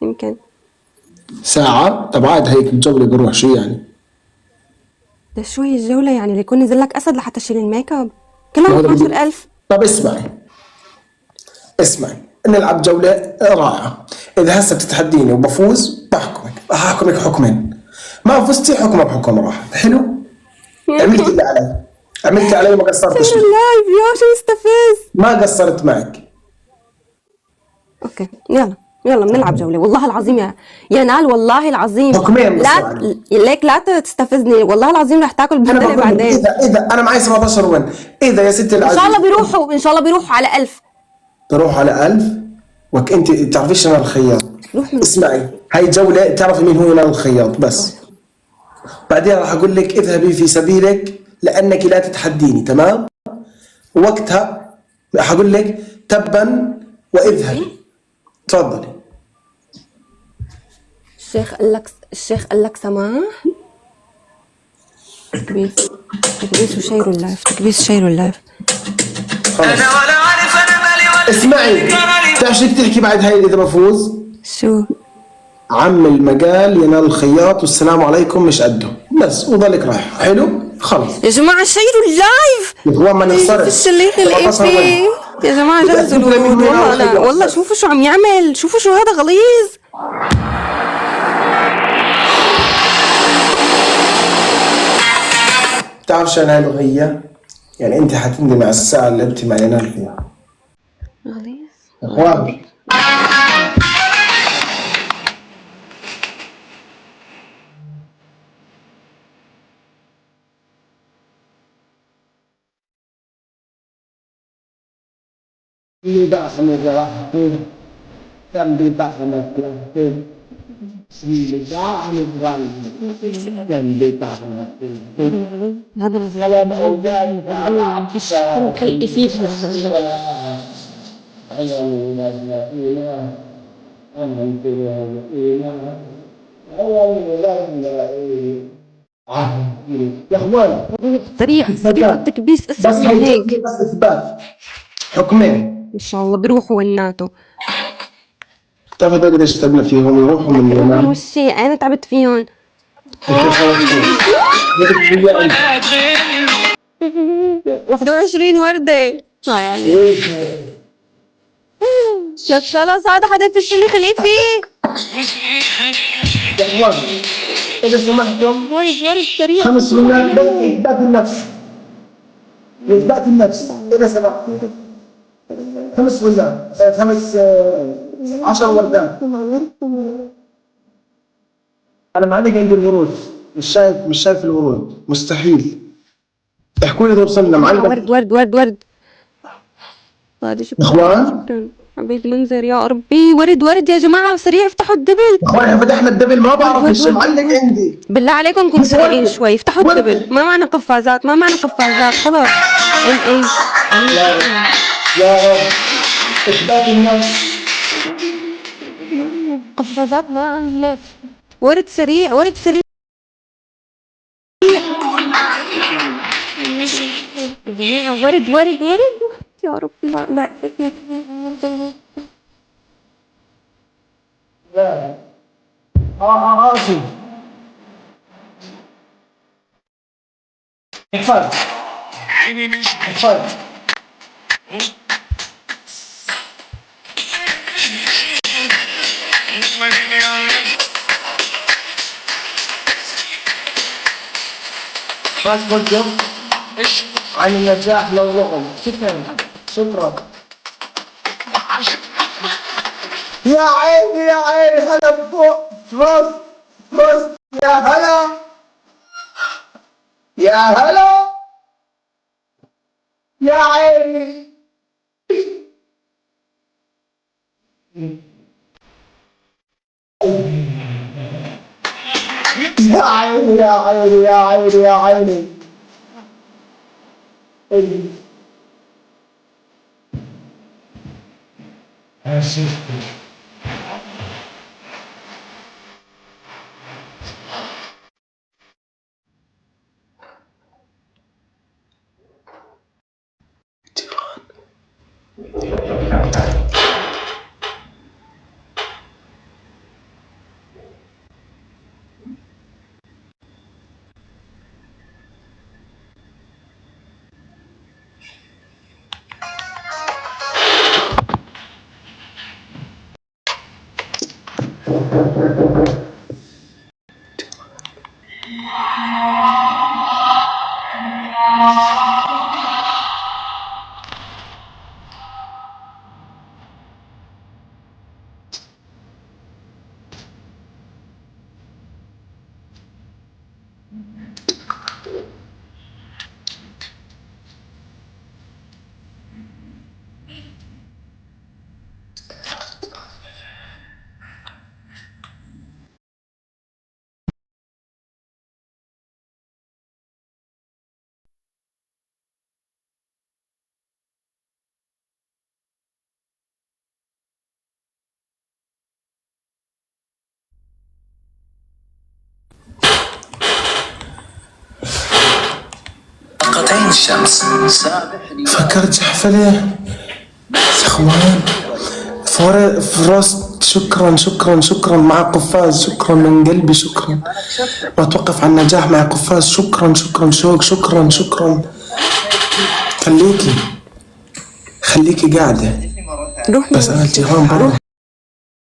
يمكن ساعة. طب عاد هيك الجولة بروح شو يعني؟ ده شوي الجولة يعني ليكون نزل لك اسد لحتى اشيل الميك اب كلهم 12000. طب اسمعي نلعب جولة رائعة. إذا هسه بتتحديني وبفوز بحكمك حكمين، ما فزتي حكمه بحكم راح. حلو؟ عملت اللي علي وما قصرتش. اللايف يا شو مستفز. ما قصرت معك. اوكي يلا بنلعب جولة. والله العظيم يا نال والله العظيم حكمين بس ليك لا تستفزني. والله العظيم رح تاكل بهدلة بعدين. إذا أنا معي 17 وين، إذا يا ستي العزيز إن شاء الله بيروحوا على 1000. بروح على 1000 أنت تعرفيش أنا الخياط. اسمعي هاي جولة تعرفي مين هو نال الخياط بس. بعدين راح أقول لك اذهبي في سبيلك لأنك لا تتحديني، تمام؟ وقتها حقول لك تبا واذهبي. تفضلي. الشيخ قال لك سماح. تكبيس وشير اللايف، تكبيس شير اللايف. خلاص اسمعي، تعرف شو تحكي بعد هاي اذا بفوز؟ شو؟ عم المجال ينال الخياط والسلام عليكم مش قده، بس وضلك رايح. حلو خلص يا جماعة شيروا اللايف. اخوان ما نخسرش. في الشليت الإيبي يا جماعة جهزوا الورود. والله شوفوا شو عم يعمل، شوفوا شو هذا غليظ. بتعرف شو هاي الأغنية؟ يعني أنت حتندمي على الساعة اللي لعبتي مع ينال فيها. غليظ إخوان يا اخوان سريع سريع التكبيس بس اسرع من هيك. بس اثبات حكمين ان شاء الله بيروحوا وناتو. بتعرف قديش تعبنا فيهم يروحوا من اليمن. وشي انا تعبت فيهم. 21 وردة يعني. يا خلاص هذا حدا في الشلي خليه فيه. يا اخوان اذا سمحتم ورد سريع. 5 وردات اثبات النفس. اثبات النفس اذا سمحتم 5 وردات 10 وردات. انا ما عندي الورود، مش شايف الورود، مستحيل. احكوا لي اذا وصلنا معلم. ورد ورد ورد ورد. هذا شكرا اخوان شكرا حبيت المنظر يا ربي. ورد ورد يا جماعة سريع افتحوا الدبل. اخوان فتحنا الدبل ما بعرف ايش معلق عندي. بالله عليكم كونوا سريعين شوي. افتحوا الدبل. ما معنا قفازات ما معنا قفازات خلاص. يا رب اثبات النفس. قفازات ما ورد سريع ورد سريع. ورد ورد ورد يا رب. لا لا عاصم احفظ احفظ. باسبورت جنب عن النجاح للرغم. شكرا يا عيني يا عيني. هلا فوق فوز يا هلا يا هلا يا عيني. يا عيني يا عيني يا عيني يا عيني. حلقتين الشمس. فكرت حفلة يا اخوان فروست. شكرا مع قفاز. شكرا من قلبي. شكرا. واتوقف على النجاح مع قفاز. شكرا شوق. شكرا. خليكي قاعدة. روح من بس انا الجيران برا.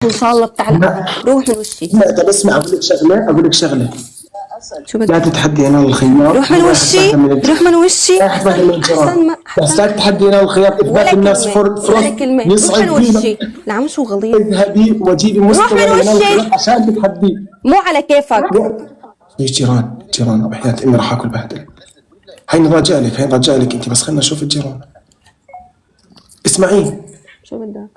ان شاء الله بتعلق. روح من وشي. لا طب اسمع اقول لك شغلة. شو بدك؟ لا تتحدي انا الخيار. روح من وشي. احسن من الجيران. بس لا تتحدي انا الخيار. اثبات الناس ولا كلمة. روح من وشي. العم شو غليظ. اذهبي وجيبي مستوى عشان تتحدي. مو على كيفك. ليش جيران بحياة امي راح اكل بهدل. هين رجالك انت بس خلنا نشوف الجيران. اسمعي شو بدك؟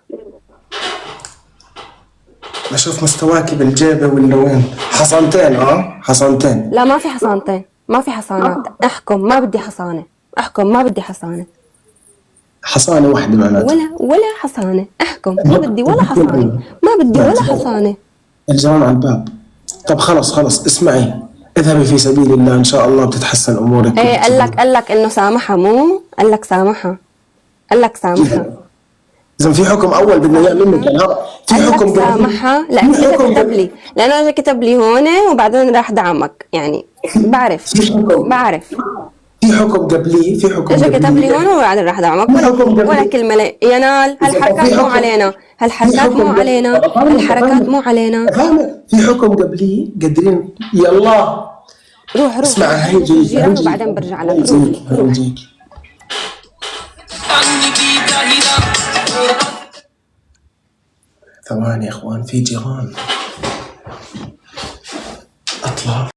بشوف مستواكي بالجيبة ولا وين. حصانتين. لا ما في حصانتين. ما في حصانات. احكم ما بدي حصانة. حصانة واحدة معناتها. ولا حصانة. احكم ما بدي ولا حصانة. الجيران على الباب. طب خلص اسمعي. اذهبي في سبيل الله ان شاء الله بتتحسن امورك. ايه قال لك انه سامحها. مو قال لك سامحها. إذا في حكم أول بدنا إياه منك يعني هذا في حكم سامحها. لا أنت كتب لي لأنه أجا كتب لي هون وبعدين راح دعمك يعني بعرف. في حكم قبلي. أجا كتب لي هون وبعدين راح دعمك ولا كلمة. لا ينال هالحركات مو علينا. الحركات مو علينا. في حكم قبلي قادرين. يلا روح اسمع هيجي وبعدين برجع لك. هيجيك. ثواني يا اخوان في جيران. اطلع.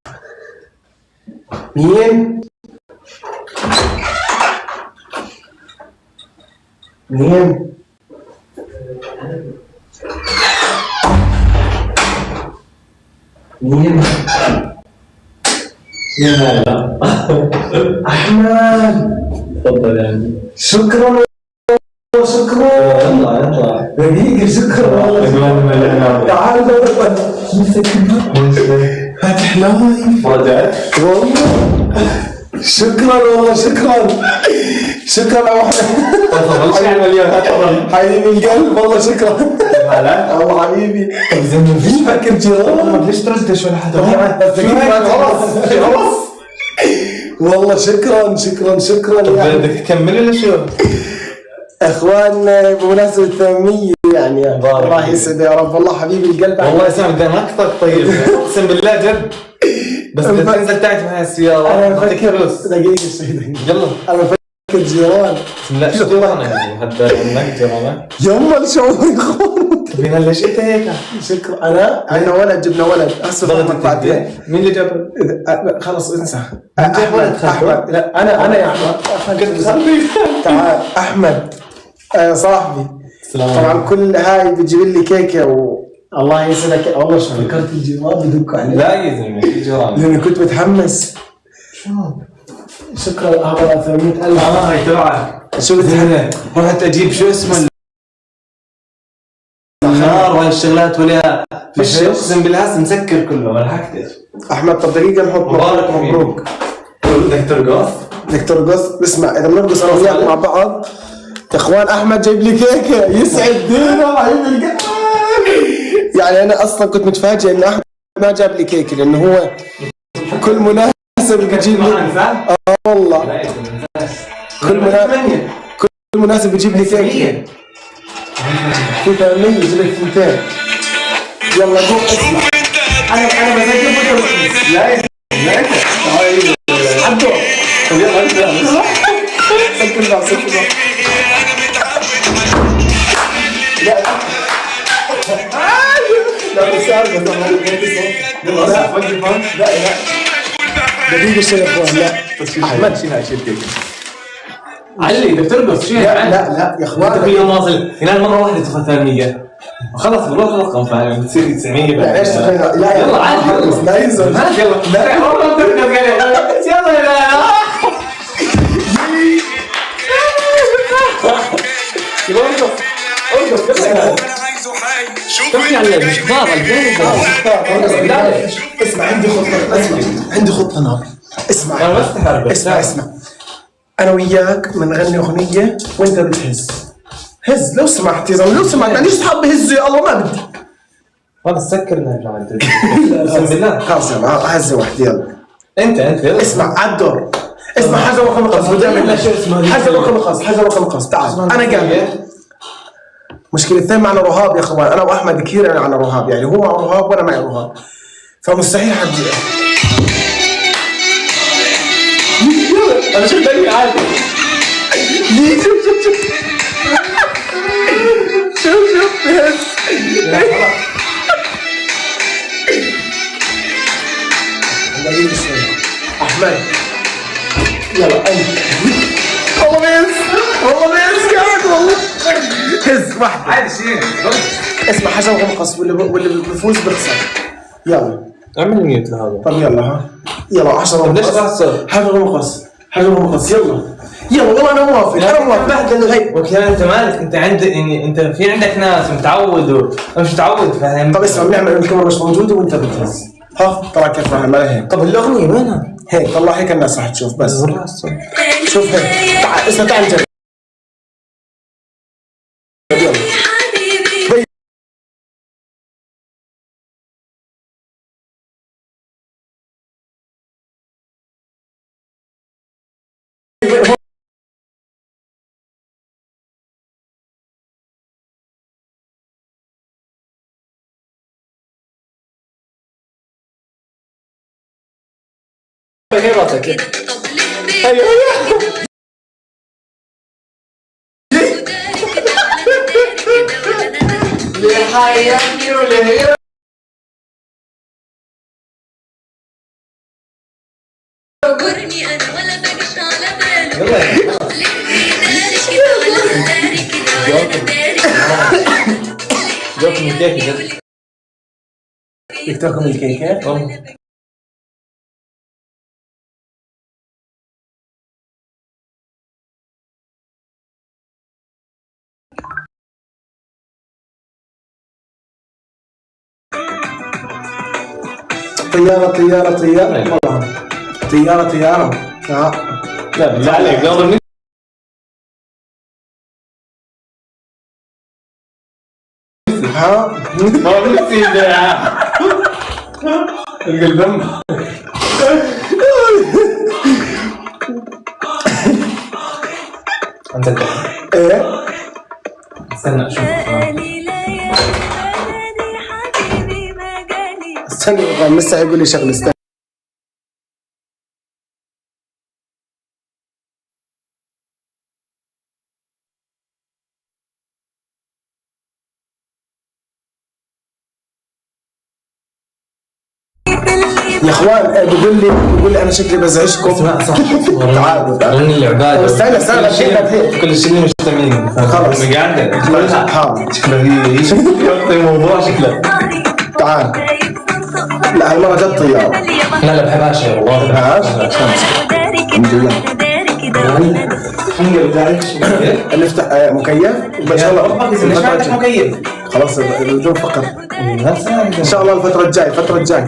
مين؟ يا هلا احمد. تفضل يعني. شكرا. يطلع دقيقة. شكرا والله. تعال فاتح لايف. رجعت والله شكرا حبيبي القلب. والله شكرا. والله حبيبي. في فكر جيران. ليش تردش ولا حدا؟ خلاص. والله شكرا. بدك تكمل ولا شو؟ اخوان بمناسبة 800 يعني الله يسعد يا رب. والله حبيبي القلب. والله يا سامي بدي نقطك. طيب اقسم بالله جد بس بدك تنزل تعرف معي السيارة. انا بفكر دقيقة يلا انا بفكر جيران. لا شو جيران يعني حتى انك جيران. يما الشعور يا اخوان. بينا ليش انت هيك؟ شكرا. انا ولد جبنا ولد هسه فهمك بعدين. مين اللي جاب؟ خلص انسى. احمد. لا انا يا احمد. تعال احمد صاحبي. طبعا كل هاي بتجيب لي كيكه الله يسعدك. والله شو فكرت الجيران بدقوا علي. لا يا زلمه في جيران. لاني كنت متحمس. شكرا. هذا 800,000. هاي تبعك. شو بتحب؟ رحت اجيب شو اسمه النار وهالشغلات ولا فيش. اقسم بالله هسه مسكر كله ما لحقتش. احمد طب دقيقه نحط مبروك. بدك ترقص. اسمع اذا بنرقص انا وياك مع بعض يا اخوان. احمد جايب لي كيكه. يسعد دينا حبيبي القلب. يعني انا اصلا كنت متفاجئ ان احمد ما جاب لي كيكه لانه هو كل مناسبه بيجيب لي. والله كل مناسبه بيجيب لي كيكه. في 800 يجيب لك 200. يلا قوم اسمع. انا بسجل فوتو. لا عبدو يلا سجل بقى. لا بس لا دقيقة شيء يا اخوان. لا احمد شيل كيك علي بدك ترقص. شيل لا يا اخوان. انت كل يوم واصل هنا مرة واحدة تاخذ 800 خلص بروح الرقم فاهم بتصير 900. لا ايش لا يلا عادي لا ينزل. يلا لا والله ترقص يلا شوفي على المشوار اسمع عندي خطة. نار. اسمع انا وياك بنغني اغنيه وانت بتهز. هز لو سمحت يا زلمه، لو سمحت، معليش اصحاب بهزوا يا الله، ما بدي. هذا سكرنا يا جماعه. اقسم بالله. خلص يلا هزه واحده يلا. انت يلا. اسمع عالدور، اسمع حاجه رقم خاص. حاجه رقم خاص، حاجه رقم خاص. تعال انا قاعد. مشكلتين معنا رهاب يا اخوان، انا واحمد كثير يعني عنا رهاب، يعني هو مع رهاب وانا معي رهاب، فمستحيل حد. انا شفت دقيقة عادي. شوف احمد يلا انت. والله بيس قاعد والله. هز واحدة عادي شيء. اسمع حاجة وغمقص، واللي بيفوز بيخسر. يلا اعمل ميوت لهذا. طب يلا ها يلا 10 ليش تخسر؟ حاجة غمقص، حاجة غمقص. يلا والله انا موافق، انا موافق. وكمان انت مالك، انت عندك يعني انت في عندك ناس متعود مش متعود، فاهم؟ طب اسمع، بنعمل الكاميرا مش موجودة وانت بتهز. ها طلع كيف راح نعملها هيك. طب الاغنية وينها؟ هيك طلع هيك الناس راح تشوف بس. شوف هيك. تعال اسمع، تعال نجرب. هي راسك. ايوه لحياتي ولهي. صبرني انا ولا بقش على باله. جوك من كيكي. بدك تاكل الكيكة؟ طيارة لا بالله عليك قبل ها ما بنسي ده القلب. انت ايه استنى اشوف. استنى لسه يقول لي شغله. استنى يا اخوان، بيقول لي انا شكلي بزعجكم. اسمع صح. تعالوا غني العباد. استنى كل شيء مجتمعين. خلص. قاعدة شكله هي يغطي الموضوع شكله. تعال. لا هالمرة جت طيارة. لا بحبهاش والله. بحبهاش؟ الحمد لله. نفتح مكيف ان شاء الله. ليش ما عندك مكيف؟ خلاص بدون فقر ان شاء الله. الفترة الجاية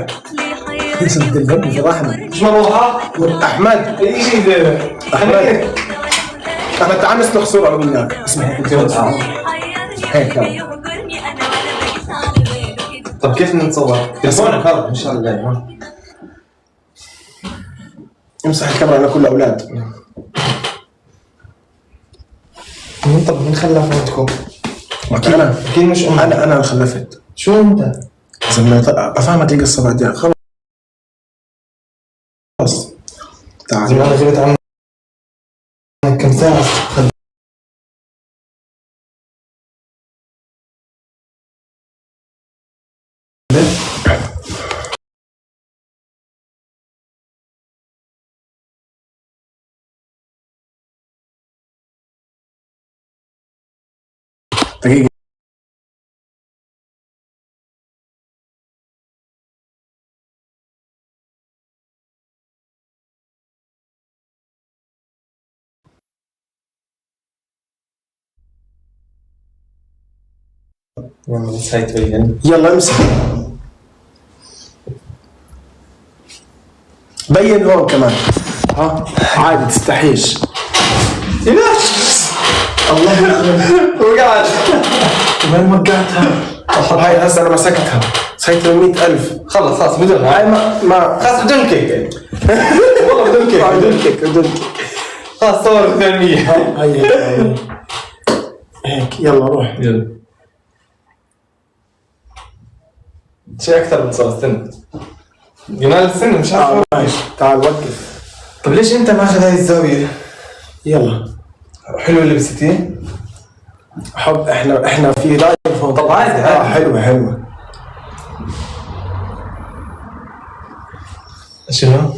في رحمة. مش مروحة؟ احمد اي شيء زي احمد تعال نسلخ صورة انا وياك. اسمع هيك يلا. طب كيف نتصور؟ تلفونك هذا ان شاء الله. امسح الكاميرا على كل الاولاد. طب مين خلف عندكم؟ انا اكيد مش امك. انا خلفت. شو انت؟ زلمة افهمك القصة بعدين. خلاص تعال. زمان انا غبت عنك كم ساعة. دقيقة. يلا بس هاي تبين. يلا امسح. بين هون كمان. ها عادي تستحيش. الله يخرب. وقعت. وين وقعتها؟ هاي هسه انا مسكتها. صحيت 100,000. خلص بدون هاي هاي. ما خلاص بدون كيك. والله بدون كيك. بدون كيك بدون كيك. خلاص صور 800. هاي هيك يلا روح. يلا. شيء اكثر من صار استنى. ينال السن مش عارف. ماشي تعال وقف. طب ليش انت ماخذ هاي الزاوية؟ يلا حلو اللي بستيه؟ حب احنا في لايف هون. طب عادي عادي. حلوة. شنو؟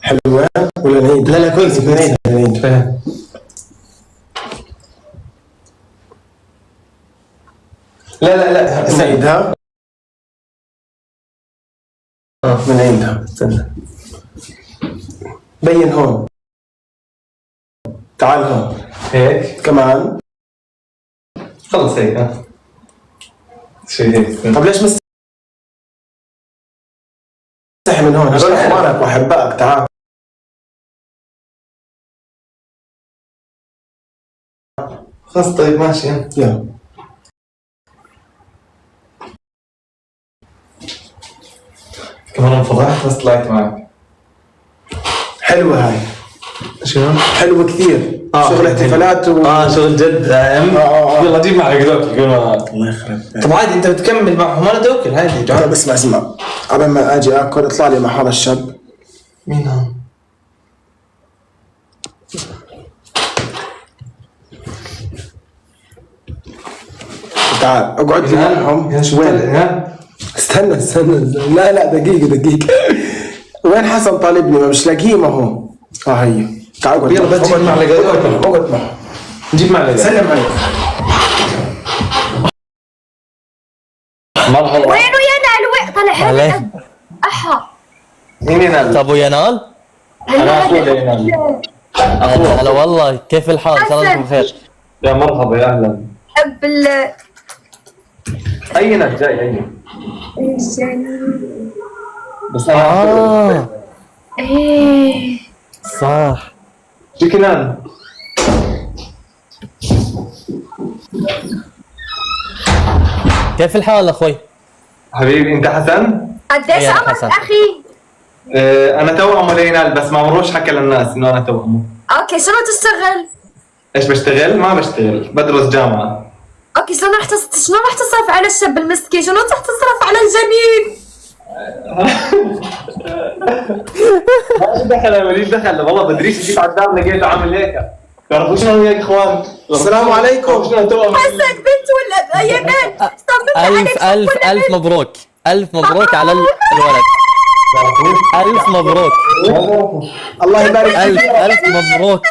حلوة ولا نعيد؟ لا كويس نعيد. فاهم. لا نعيدها. نعيدها. استنى. بين هون. تعال هون. هيك كمان. خلص هيك ها. شيء هيك. طب ليش مستحي من هون؟ هذول اخوانك واحبائك. تعال. خلص طيب ماشي يلا. كمان انفضحت بس طلعت معك. حلوة هاي. شنو؟ حلوة كثير. شغل احتفالات شغل جد يلا جيب معك دوكل. الله يخرب. طب عادي انت بتكمل معهم انا دوكل عادي. طب اسمع قبل ما اجي اكل اطلع لي مع هذا الشاب. مين هون؟ تعال اقعد لي معهم. وين؟ استنى لا دقيقة. وين حسن طالبني؟ ما مش لاقيه. ما هو هي. تعال اقعد. يلا بس جيب معلقة. اقعد معهم. نجيب معلقة. سلم عليه. مرحبا. وينه ينال؟ وين طلع هلا؟ احا مين ينال؟ طب وينال؟ انا اخوي ينال. هلا والله، كيف الحال؟ ان شاء الله انتم بخير. يا مرحبا يا اهلا. بال اي ناس جاي اي. بس ايه صح. جيك نان. كيف الحال اخوي؟ حبيبي انت حسن؟ قديش يا عمرك حسن. اخي؟ انا توأمه لينال بس ما مروش حكى للناس انه انا توأمه. اوكي شنو تشتغل؟ ايش بشتغل؟ ما بشتغل، بدرس جامعة. اوكي شنو رح تصرف على الشاب المسكين؟ شنو رح تصرف على الجنين؟ ما دخل يا وليد دخل والله بدريش جيت على الدار لقيته عامل هيك. تعرفوا شنو هيك اخوان؟ السلام عليكم. شنو توأم؟ حسن بنت ولا ينال؟ ألف مبروك، ألف مبروك على الولد. ألف مبروك. الله يبارك ألف مبروك.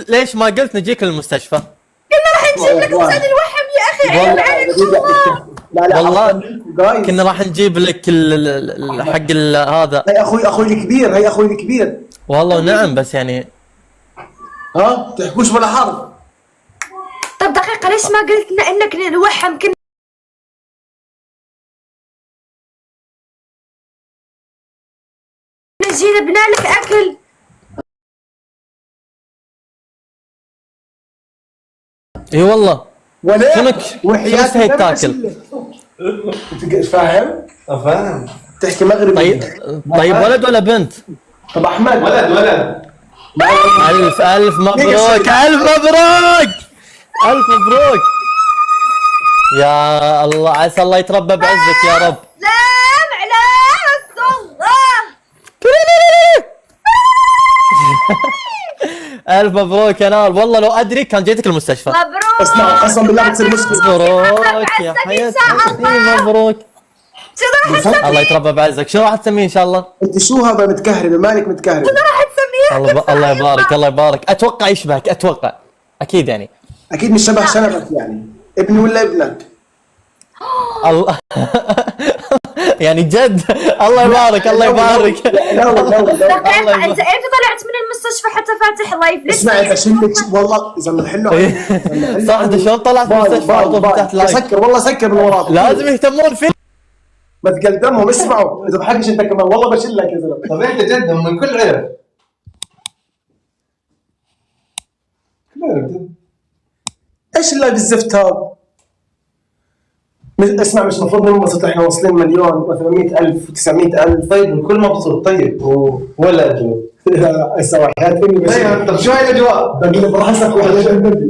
ليش ما قلت نجيك للمستشفى؟ كنا رح نجيب لك مثال الوحم يا اخي. عيب عليك لا والله جايز. كنا راح نجيب لك حق هذا. هي اخوي الكبير. والله نعم بس يعني ها تحكوش ولا حرف. طب دقيقة ليش ما قلت لنا انك الوحم؟ كنا نجي جبنا لك اكل. اي والله. ولا شنو وحياتي هيك تاكل؟ فاهم؟ فاهم. تحكي مغربي. طيب ولد ولا بنت؟ طب احمد ولد. ألف مبروك. ألف مبروك. ألف مبروك. يا الله، عسى الله يتربى بعزك يا رب. سلام على رسول الله. ألف مبروك يا نار، والله لو أدري كان جيتك المستشفى. مبروك. اسمع قسم بالله بتصير مشكلة. مبروك يا حياتي، مبروك. شنو راح تسميه؟ الله يتربى بعزك. شو راح تسميه إن شاء الله؟ انت شو هذا متكهربة؟ مالك متكهربة؟ راح تسميه؟ الله يبارك، الله يبارك. أتوقع يشبهك، أتوقع أكيد يعني. اكيد مش شبه شنبك يعني. ابني ولا ابنك؟ الله يعني جد. الله يبارك، الله يبارك. لا دقيقة انت امتى طلعت من المستشفى حتى فاتح لايف؟ ليش؟ اسمعي بشلك والله اذا محلو. صح، انت شلون طلعت من المستشفى على طول فتحت لايف؟ سكر والله سكر من وراك. لازم يهتمون فيه. ما تقدمهم. اسمعوا اذا تضحكش انت كمان والله بشلك يا زلمه. طب انت جد من كل عرف. ايش اللايف الزفت هذا؟ اسمع، مش المفروض ننبسط احنا واصلين مليون و800,000 و900,000؟ طيب الكل مبسوط. طيب ولا اجواء؟ اسمع حياة امي بس. طب شو هاي الاجواء؟ باقي لي براسك واحد.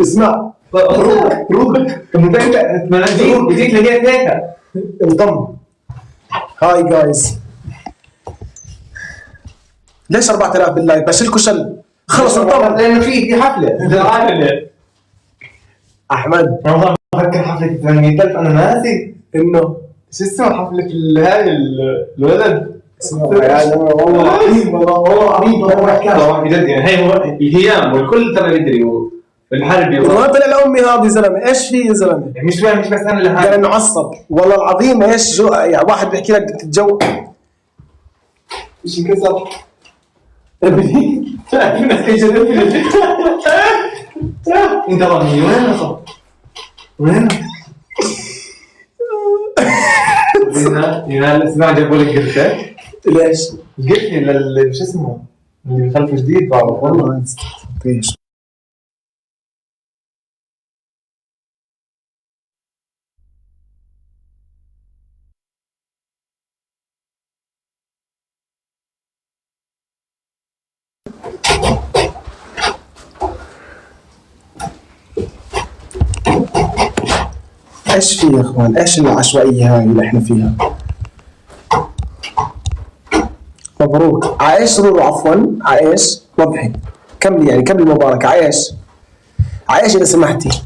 اسمع روح انت مناديك بديك لقيت هيك انضم. هاي جايز، ليش 4000 باللايف؟ بشيلكوا شل خلص انضم. لانه في حفله انت عارف ليه؟ احمد رمضان بفكر حفله 800,000 انا ناسي انه شو اسمه حفله هاي الولد والله عظيم، والله عظيم، والله طبعا بجد يعني هي الهيام والكل ترى يدري والحربي ما طلع لامي هذا يا زلمه. ايش في يا زلمه؟ مش فاهم، مش بس انا اللي قال انه عصب والله العظيم. ايش جو يعني واحد بيحكي لك تتجو ايش انكسر؟ انت رامي وين نصب؟ وين؟ ينال اسمع جابوا لك قرفه؟ ليش؟ قرفه شو اسمه؟ اللي خلف جديد بعرف والله ليش؟ ايش في يا اخوان؟ ايش العشوائيه هاي اللي احنا فيها؟ مبروك عايش رورو، عفوا عايش وضحي كملي يعني كملي المباركة. عايش اذا سمحتي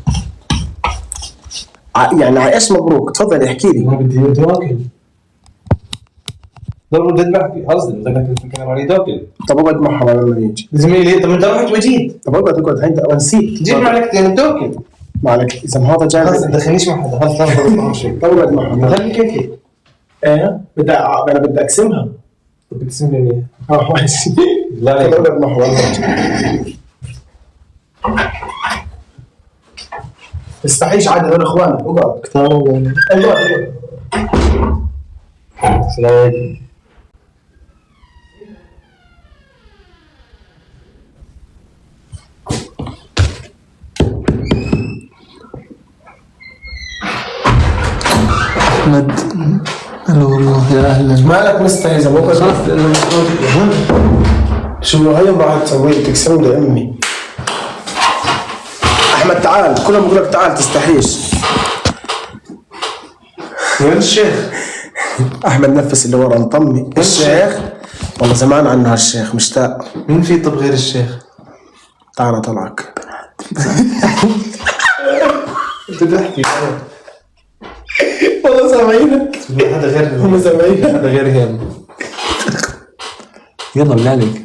يعني عايش مبروك. تفضلي احكي لي. ما بدي اكل. ضرب تذبح في قصدي بدك تتكلم عليه تاكل. طب اقعد معها لما يجي زميلي طب انت رحت وجيت. طب اقعد هيدا ونسيت. جيب معك تاكل. ما عليك اذا هذا جاي. خلص ما تدخلنيش مع حدا. خلص لا شيء. طب اقعد معها. خليك هيك. ايه انا بدي اقسمها. طب بتقسم لي ليه؟ ماشي. لا طب اقعد معها والله. تستحيش عادي هذول اخوانك. اقعد اقعد. السلام عليكم. احمد هلا والله يا اهلا. مالك مستحي اذا مو شو هي بعد تسوي تكسر لي امي. احمد تعال، كلهم بقول لك تعال تستحيش. وين الشيخ؟ احمد نفس اللي ورا مطمي. الشيخ والله زمان عنه هالشيخ مشتاق. مين في طب غير الشيخ؟ تعال طلعك. انت بتحكي والله سامعينك. هذا غير هم سامعينك. هذا غير هيم. يلا بالله عليك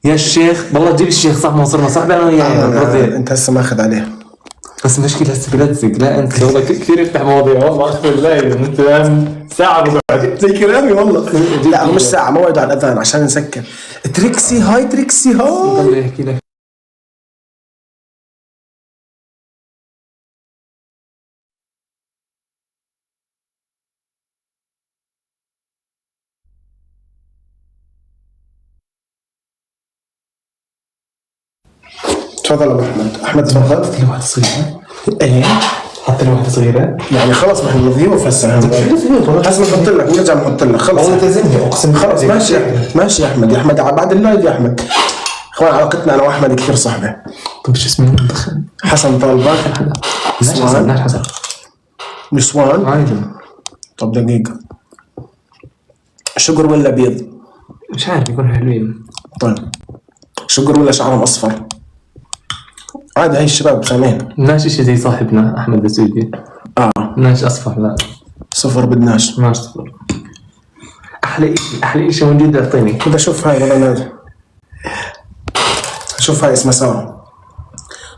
يا الشيخ، والله جيب الشيخ صح، ما صرنا صاحبي انا وياه. انت هسه ماخذ عليه. بس مشكلة هسه بلزق. لا انت والله كثير يفتح مواضيع والله اقسم بالله. انت ساعة بقعد زي كلامي والله. لا مش ساعة، موعد على الاذان عشان نسكر. تريكسي هاي. ضل يحكي لك. تفضل ابو احمد. احمد تفضل. لي واحدة صغيرة. ايه حتى لو واحدة صغيرة يعني خلص ما احنا ضيوف هسه. هسه بنحط لك نرجع نحط لك. خلص والله تلزمني اقسم خلص. ماشي يا احمد. ماشي يا احمد. يا احمد بعد اللايف يا احمد. اخوان علاقتنا انا واحمد كثير صعبة. طيب شو اسمه مدخل؟ حسن طالبك. نسوان. لا حسن نسوان. عادي. طب دقيقة، شقر ولا بيض؟ مش عارف يكون حلوين. طيب شقر ولا شعرهم اصفر؟ عادي هاي الشباب سامعين. ناش اشي زي صاحبنا احمد السعودي. ناش اصفر. لا صفر بدناش. ناش صفر. احلى اشي موجود. اعطيني بدي اشوف هاي والله نادي. شوف هاي اسمها سارة،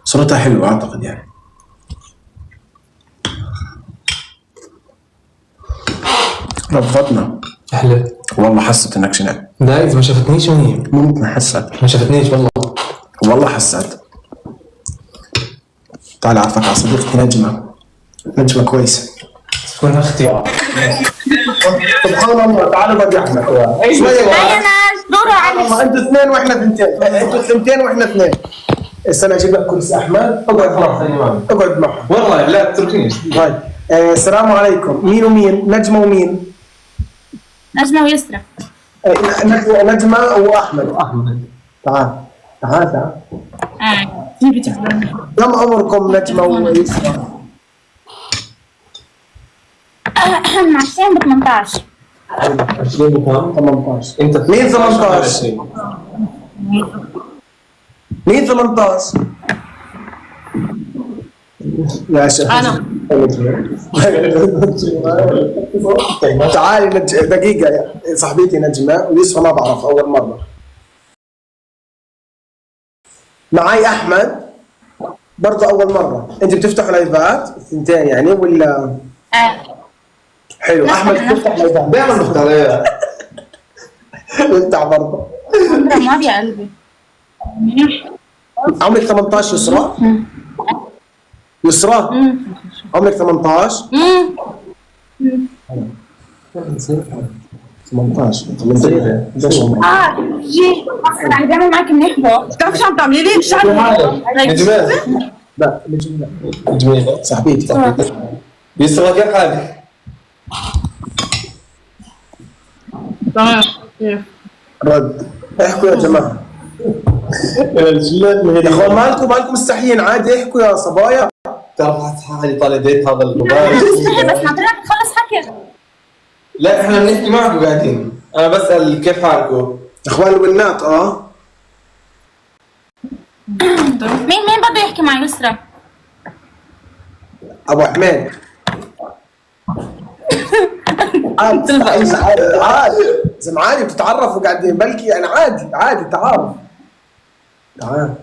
صورتها حلوة اعتقد يعني. رفضتنا احلى والله. حست انك شنو. لا اذا ما شافتنيش وهي ممكن حست. ما شافتنيش والله. والله حست. تعال اعرفك على صديقتي نجمة كويسة. تكون اختي. سبحان الله. تعالوا بدي احمد شوية. ناس دوروا على انتوا اثنين واحنا ثنتين. انتوا ثنتين واحنا اثنين. استنى اجيب لك كرسي احمد. اقعد خلاص خليني معك. اقعد معه. والله لا تتركنيش. طيب السلام عليكم. مين ومين؟ نجمه ومين؟ نجمة ويسرى. نجمه واحمد. احمد تعال تعال. جيبي تفضل. كم عمركم نجمه ويسرى؟ 20 ب 18. 20 وكم؟ 18. انت مين 18؟ مين 18؟ يا شيخ أنا. تعالي دقيقة صاحبتي نجمة ويسرى ما بعرف أول مرة. معي أحمد برضه أول مرة. أنت بتفتحوا لايفات الثنتين يعني ولا؟ حلو. أحمد بتفتح لايفات دائما بفتح عليها. بفتح برضه. ما في قلبي. عمرك 18 يسرى؟ يسرى عمرك 18؟ 18 جي انا بعمل معك منيح بو. بتعرفي شو عم تعملي لي؟ مش نجمات. لا نجمات صاحبتي. يسرى كيف حالك؟ تمام. رد. احكوا يا جماعة. يا اخوان مالكم مستحيين عادي احكوا يا صبايا. تعرف حالي طالع ديت هذا الغبار. بس ناطرينك تخلص حكي. لا احنا بنحكي معكم قاعدين. انا بسأل كيف حالكم؟ اخوان البنات مين بده يحكي مع يسرى؟ ابو حميد. عادي زمعاني بتتعرفوا قاعدين بلكي يعني عادي تعارف. تعال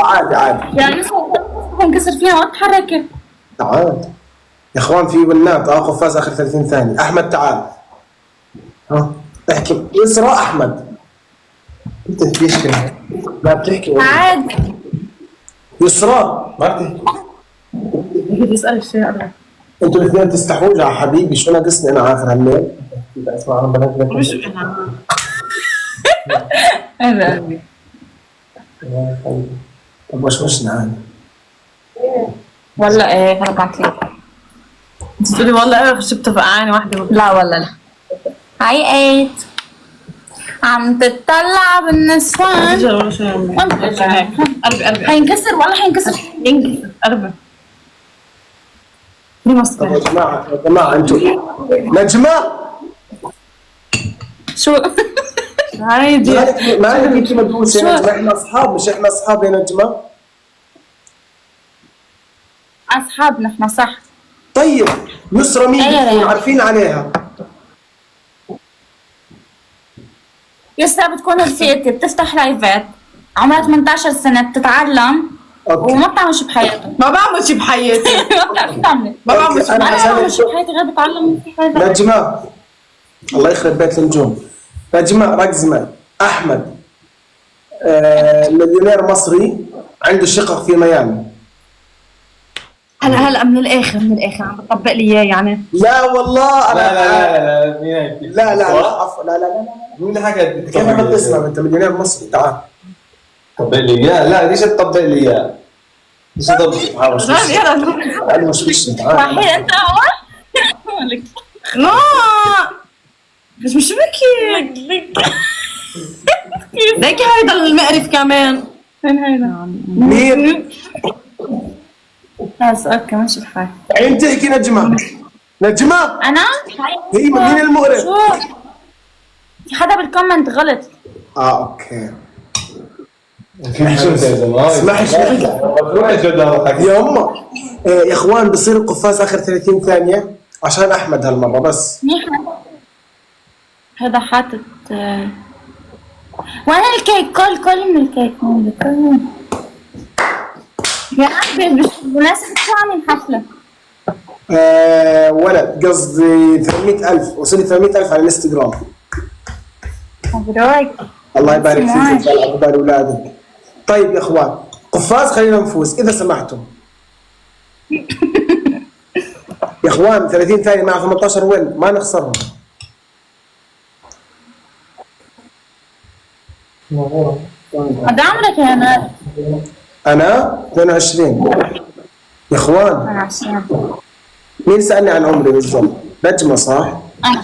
عادي يا يسرى انكسر فيها ما تتحركي. تعال يا اخوان. في بنات قفاز اخر 30 ثانية. احمد تعال. احكي يسرى احمد. انت تحكيش كده. لا بتحكي عادي. يسرى ما بتحكي. بيسأل الشيء. انتوا الاثنين تستحوج على حبيبي. شو ناقصني انا اخر هالليل؟ اسمع انا بنات مش انا. طب وش نعاني؟ والله ايه انا بعتلك. انت تقولي والله ايه خش بتفقعاني واحدة. لا والله لا. هاي ايت عم تتطلع بالنسوان. قلبي حينكسر والله حينكسر. ينكسر قلبي. دي طب مسكرة. يا جماعة انتوا نجمة شو عادي. مالك انت مدروسة يا نجمة. احنا اصحاب مش احنا اصحاب يا نجمة. اصحاب نحن صح. طيب يسرى مين بتكون عارفين عليها؟ يسرى بتكون رفيقتي بتفتح لايفات عمرها 18 سنة بتتعلم وما بتعمل شي بحياتها. ما بعمل شي بحياتي. ما بتعرف تعمل. ما بعمل شي بحياتي غير بتعلم في لايفات. نجمة الله يخرب بيت النجوم. نجمة ركز معي. احمد مليونير مصري عنده شقق في ميامي. هلا من الاخر عم بتطبق لي اياه يعني. لا والله انا لا عفوا لا مين اللي حكى؟ كيف احط اسمه؟ انت مليونير مصري. تعال طبق لي اياه. لا ليش تطبق لي اياه؟ ليش تطبق؟ تعال مش تعال. صحيح انت اول لا مش بكي ليكي هيدا المقرف كمان. وين هيدا؟ مين؟ لا سؤال كمان شو الحال؟ عين تحكي نجمة. أنا؟ هي مين المقرف؟ شو؟ في حدا بالكومنت غلط. اوكي. اسمح يا أمه يا اخوان بصير القفاز اخر 30 ثانية عشان احمد هالمرة بس. منيح هذا حاطط وانا الكيك كل من الكيك يا قلبي بمناسبة شو عامل حفلة؟ ولد قصدي 800,000 وصلي 800,000 على الانستغرام. مبروك. الله يبارك فيك ويبارك اولادك. طيب يا اخوان قفاز خلينا نفوز اذا سمحتم. يا اخوان 30 ثانية مع 18 وين ما نخسرهم. قد عمرك يا نال؟ انا 22 يا اخوان. أنا 20. مين سالني عن عمري بالضبط؟ نجمه صح؟ أنا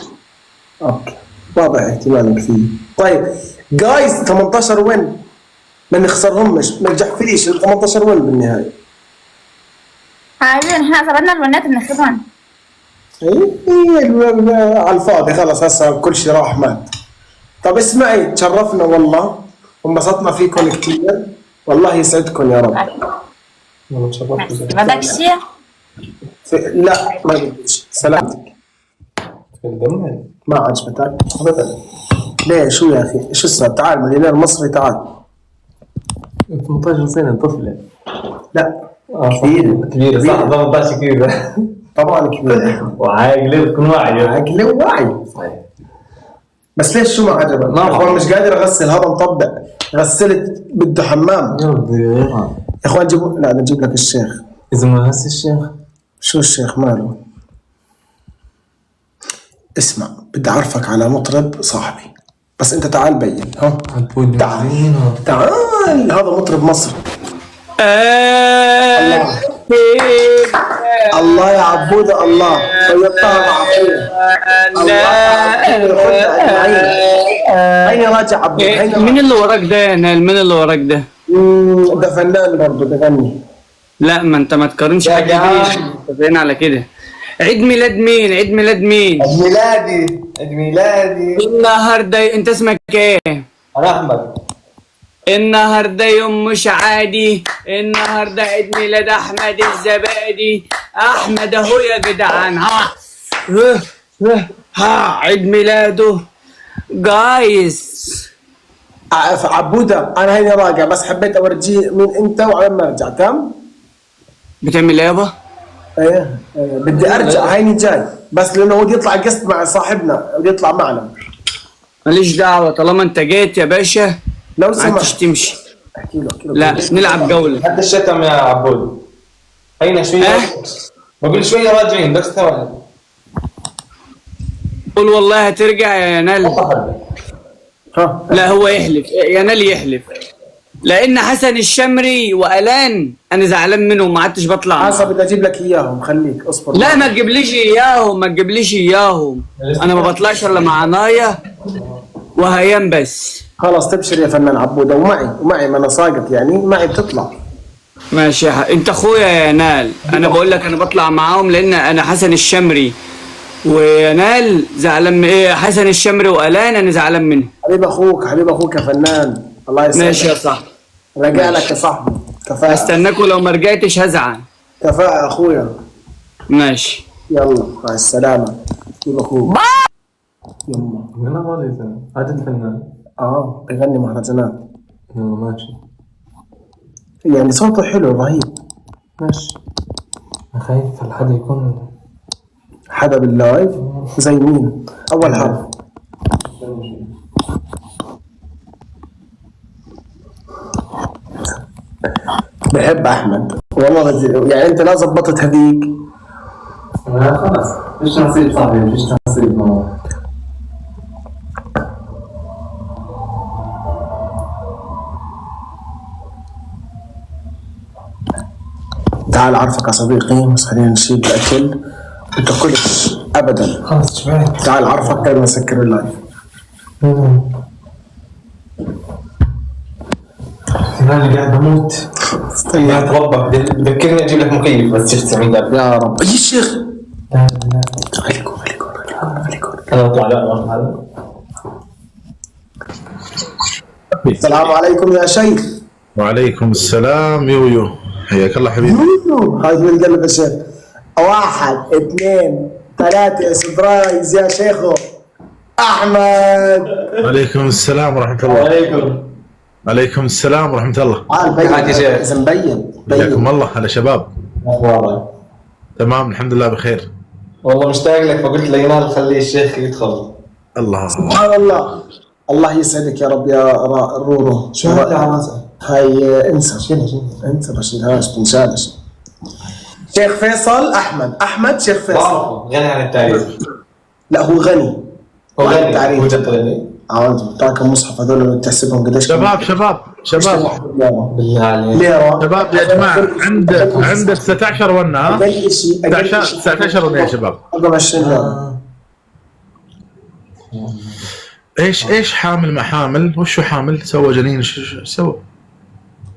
اوكي واضح اهتمامك فيه. طيب جايز 18 وين ما نخسرهمش، ما نجحفليش ال 18 وين بالنهايه. حبيبي احنا اعتبرنا البنات بناخدهم. على الفاضي خلص، هسه كل شيء راح مات. طب اسمعي، تشرفنا والله وانبسطنا فيكم كثير، والله يسعدكم يا رب. بدك شيء؟ لا ما بديش، سلامتك. ما عجبتك؟ ابدا. ليه شو يا اخي؟ شو صار؟ تعال مليونير مصري تعال. 18 سنة طفلة. لا كبيرة كبيرة صح. 18 كبيرة طبعا كبير وعاقلة بتكون واعية. عقل ووعي. صحيح. بس ليش شو ما عجبك؟ ما يا اخوان مش قادر اغسل، هذا مطبق، غسلت بده حمام. يا بدي غيرها. يا اخوان جيبوا، لا نجيب لك الشيخ. إذا ما هسه الشيخ. شو الشيخ ماله؟ اسمع بدي اعرفك على مطرب صاحبي، بس انت تعال بين. ها تعال تعال، هذا مطرب مصري. الله الله يا عبودة، الله طيبتها مع اخويا. الله هيني راجع عبود. مين اللي وراك ده يا نال؟ مين اللي وراك ده؟ ده فنان برضه بغني. لا ما انت ما تقارنش حاجه بيه، متفقين على كده. عيد ميلاد مين؟ عيد ميلاد مين؟ عيد ميلادي عيد ميلادي النهارده انت اسمك ايه؟ انا احمد. النهارده يوم مش عادي، النهارده عيد ميلاد احمد الزبادي. احمد اهو يا جدعان. ها عيد ميلاده جايز. عبودة انا هيني راجع، بس حبيت اورجيه مين انت وعلى ما ارجع. تمام؟ بتعمل ايه يابا؟ ايه بدي ارجع، هيني جاي، بس لانه هو بده يطلع قسط مع صاحبنا، بده يطلع معنا. ماليش دعوه، طالما انت جيت يا باشا لو ما سمحت عادش تمشي. احكي له لا نلعب جوله. حتى الشتم يا عبود. هينا شوية بقول شوية راجعين بس ثواني. قول والله هترجع يا نال. ها لا هو يحلف يا نال، يحلف. لان حسن الشمري والان انا زعلان منهم، ما عدتش بطلع عصا بدي اجيب لك اياهم، خليك اصبر. لا ما تجيبليش اياهم، ما تجيبليش اياهم. انا ما بطلعش الا مع نايا وهيام بس. خلاص تبشر يا فنان عبودة، ومعي ما انا ساقط يعني، معي بتطلع. ماشي يا انت اخويا يا نال. انا بقول لك انا بطلع معاهم لان انا حسن الشمري ونال زعلان من ايه. حسن الشمري والان انا زعلان منه. حبيب اخوك يا فنان، الله يسعدك. ماشي يا صاحبي، رجع لك يا صاحبي. كفاءة هستناكوا لو ما رجعتش هزعل. كفاءة اخويا. ماشي يلا مع السلامة. حبيب اخوك. يلا. من أول هذا الفنان. بيغني مهرجانات. يلا ماشي. يعني صوته حلو رهيب. ماشي. أنا خايف الحد يكون حدا باللايف زي مين؟ اول حرف. بحب احمد والله، يعني انت لا زبطت هذيك. خلاص فيش نصيب صاحبي، فيش نصيب ماما. تعال عرفك يا صديقي، بس خلينا نشيل الاكل وتاكلش ابدا. خلاص شبعت. تعال عرفك قبل ما نسكر اللايف. أنا اللي قاعد بموت. يا ربك ذكرني اجيب لك مكيف بس شفت سمين قبل. يا رب. اي الشيخ. لا خليكم. انا اطلع لا هذا. السلام عليكم يا شيخ. وعليكم السلام يويو، حياك الله حبيبي. هاي من القلب يا شيخ. 1 2 3 يا سبرايز يا شيخو احمد. وعليكم السلام ورحمة الله. وعليكم السلام ورحمة الله. بين اذا مبين. حياكم الله. هلا شباب. والله تمام الحمد لله بخير. والله مشتاق لك فقلت لينال خلي الشيخ يدخل. الله سبحان الله. الله يسعدك يا رب يا رورو. شو هذا على راسك؟ هاي انسى انسى بشيلهاش تنشالش. شيخ فيصل احمد شيخ فيصل. غني عن التعريف. لا هو غني. هو غني التعريف. هو جد غني. طاقم مصحف هذول اللي تحسبهم قديش شباب بالله عليك ليرة شباب يا جماعه عندك 19 ونا ها؟ 19 ونا يا شباب. رقم 20 ليرة. ايش حامل مع حامل؟ وشو حامل؟ سوى جنين شو سوى؟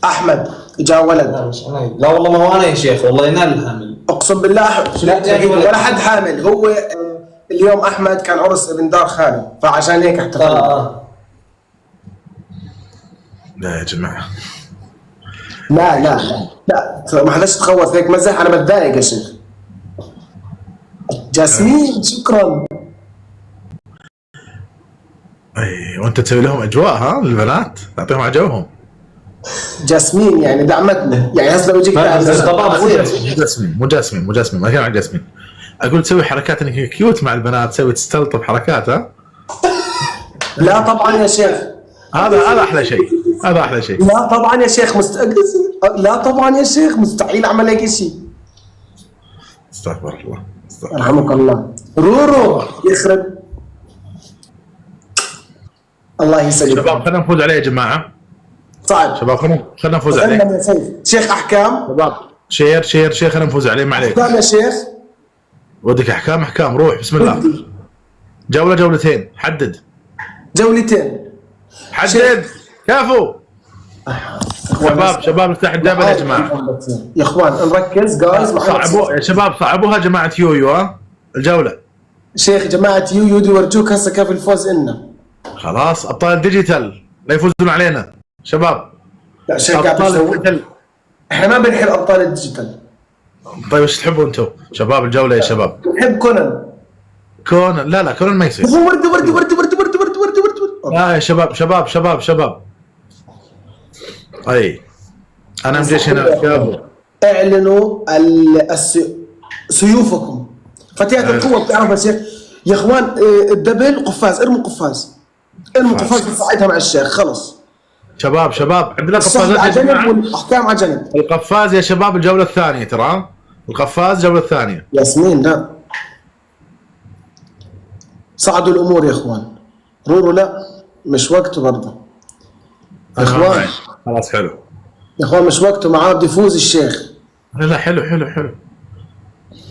احمد جاء ولد. لا والله ما هو انا يا شيخ، والله ينال الحامل. اقسم بالله ولا حد حامل. هو اليوم احمد كان عرس ابن دار خاله فعشان هيك احتفل. لا يا جماعه لا ما حدش تخوف هيك مزح. انا بتضايق يا شيخ. جاسمين شكرا. اي وانت تسوي لهم اجواء ها البنات، تعطيهم عجوهم. جاسمين يعني دعمتنا، يعني هسه لو يجيك مو جاسمين ما كان عن جاسمين. اقول تسوي حركات انك كيوت مع البنات، تسوي تستلطف حركات ها. لا طبعا يا شيخ، هذا احلى شيء. لا طبعا يا شيخ لا طبعا يا شيخ مستحيل اعمل هيك شيء. استغفر الله رحمك الله. رورو يخرب. الله يسلمك. شباب خلينا نفوز عليه يا جماعه. صعب شباب خلينا نفوز عليه. شيخ احكام. شباب شير خلينا نفوز عليه. ما عليك. احكام يا شيخ. ودك احكام روح بسم الله. جولتين حدد. جولتين حدد كفو. شباب افتح الجبل يا جماعه. يا اخوان نركز جايز. صعبوا يا شباب صعبوها جماعه يويو ها الجوله. شيخ جماعه يويو دي ورجوك هسه كيف الفوز إلنا. خلاص ابطال الديجيتال لا يفوزون علينا شباب. لا شيخ ابطال الديجيتال احنا ما بنحب ابطال الديجيتال. طيب ايش تحبوا انتم شباب الجوله يا شباب؟ نحب كونان. لا كونان ما يصير. ورد. لا يا شباب اي انا مجيش هنا شباب. اعلنوا سيوفكم فتيات القوه. بتعرف يا شيخ يا اخوان الدبل قفاز. ارموا قفاز نصعدها مع الشيخ خلص. شباب عندنا قفازات يا جماعه. احكام على جنب. القفاز يا شباب الجوله الثانيه ترى. القفاز الجوله الثانيه. ياسمين لا صعدوا الامور يا اخوان. رورو لا مش وقته برضه يا اخوان. خلاص حلو يا اخوان مش وقته. معاه بده يفوز الشيخ. لا حلو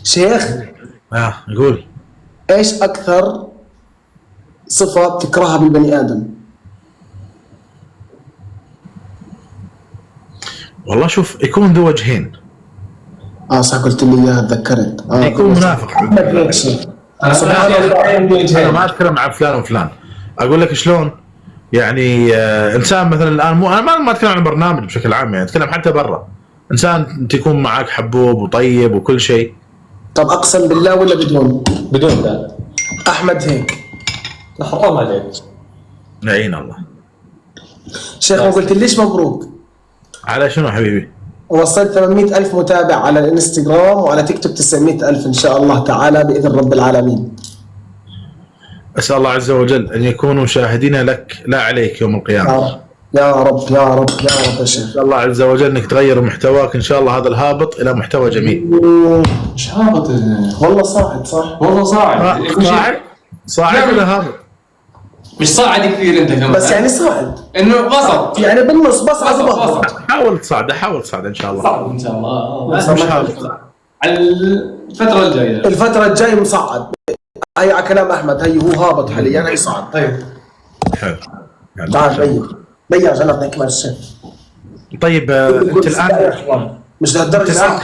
شيخ يقول ايش اكثر صفه بتكرهها بالبني ادم؟ والله شوف يكون ذو وجهين. صح قلت لي اياها تذكرت. يكون منافق. انا ما اتكلم عن فلان وفلان. اقول لك شلون يعني انسان مثلا الان مو انا ما اتكلم عن برنامج بشكل عام، يعني اتكلم حتى برا. انسان انت يكون معك حبوب وطيب وكل شيء. طب اقسم بالله ولا بدون؟ بدون. لا احمد هيك. حرام عليك. يعين الله. شيخ ما قلت ليش مبروك؟ على شنو حبيبي؟ وصلت 800,000 متابع على الانستغرام وعلى تيك توك 900,000 ان شاء الله تعالى باذن رب العالمين. اسال الله عز وجل ان يكونوا شاهدين لك لا عليك يوم القيامه. يا رب يا شيخ. اسال الله عز وجل انك تغير محتواك ان شاء الله هذا الهابط الى محتوى جميل. مش هابط والله صاعد صح. والله صاعد ولا هابط؟ مش صاعد كثير انت كمان. بس يعني صاعد انه بسط يعني بالنص بس على حاول تصعد ان شاء الله. صعد ان شاء الله. مش هابط. على الفترة الجاية مصعد. هي على كلام احمد هي هو هابط حاليا هي صعد. طيب حلو. تعال بيع عشان اعطيك كمان الشيء. طيب انت الان مش لهالدرجة.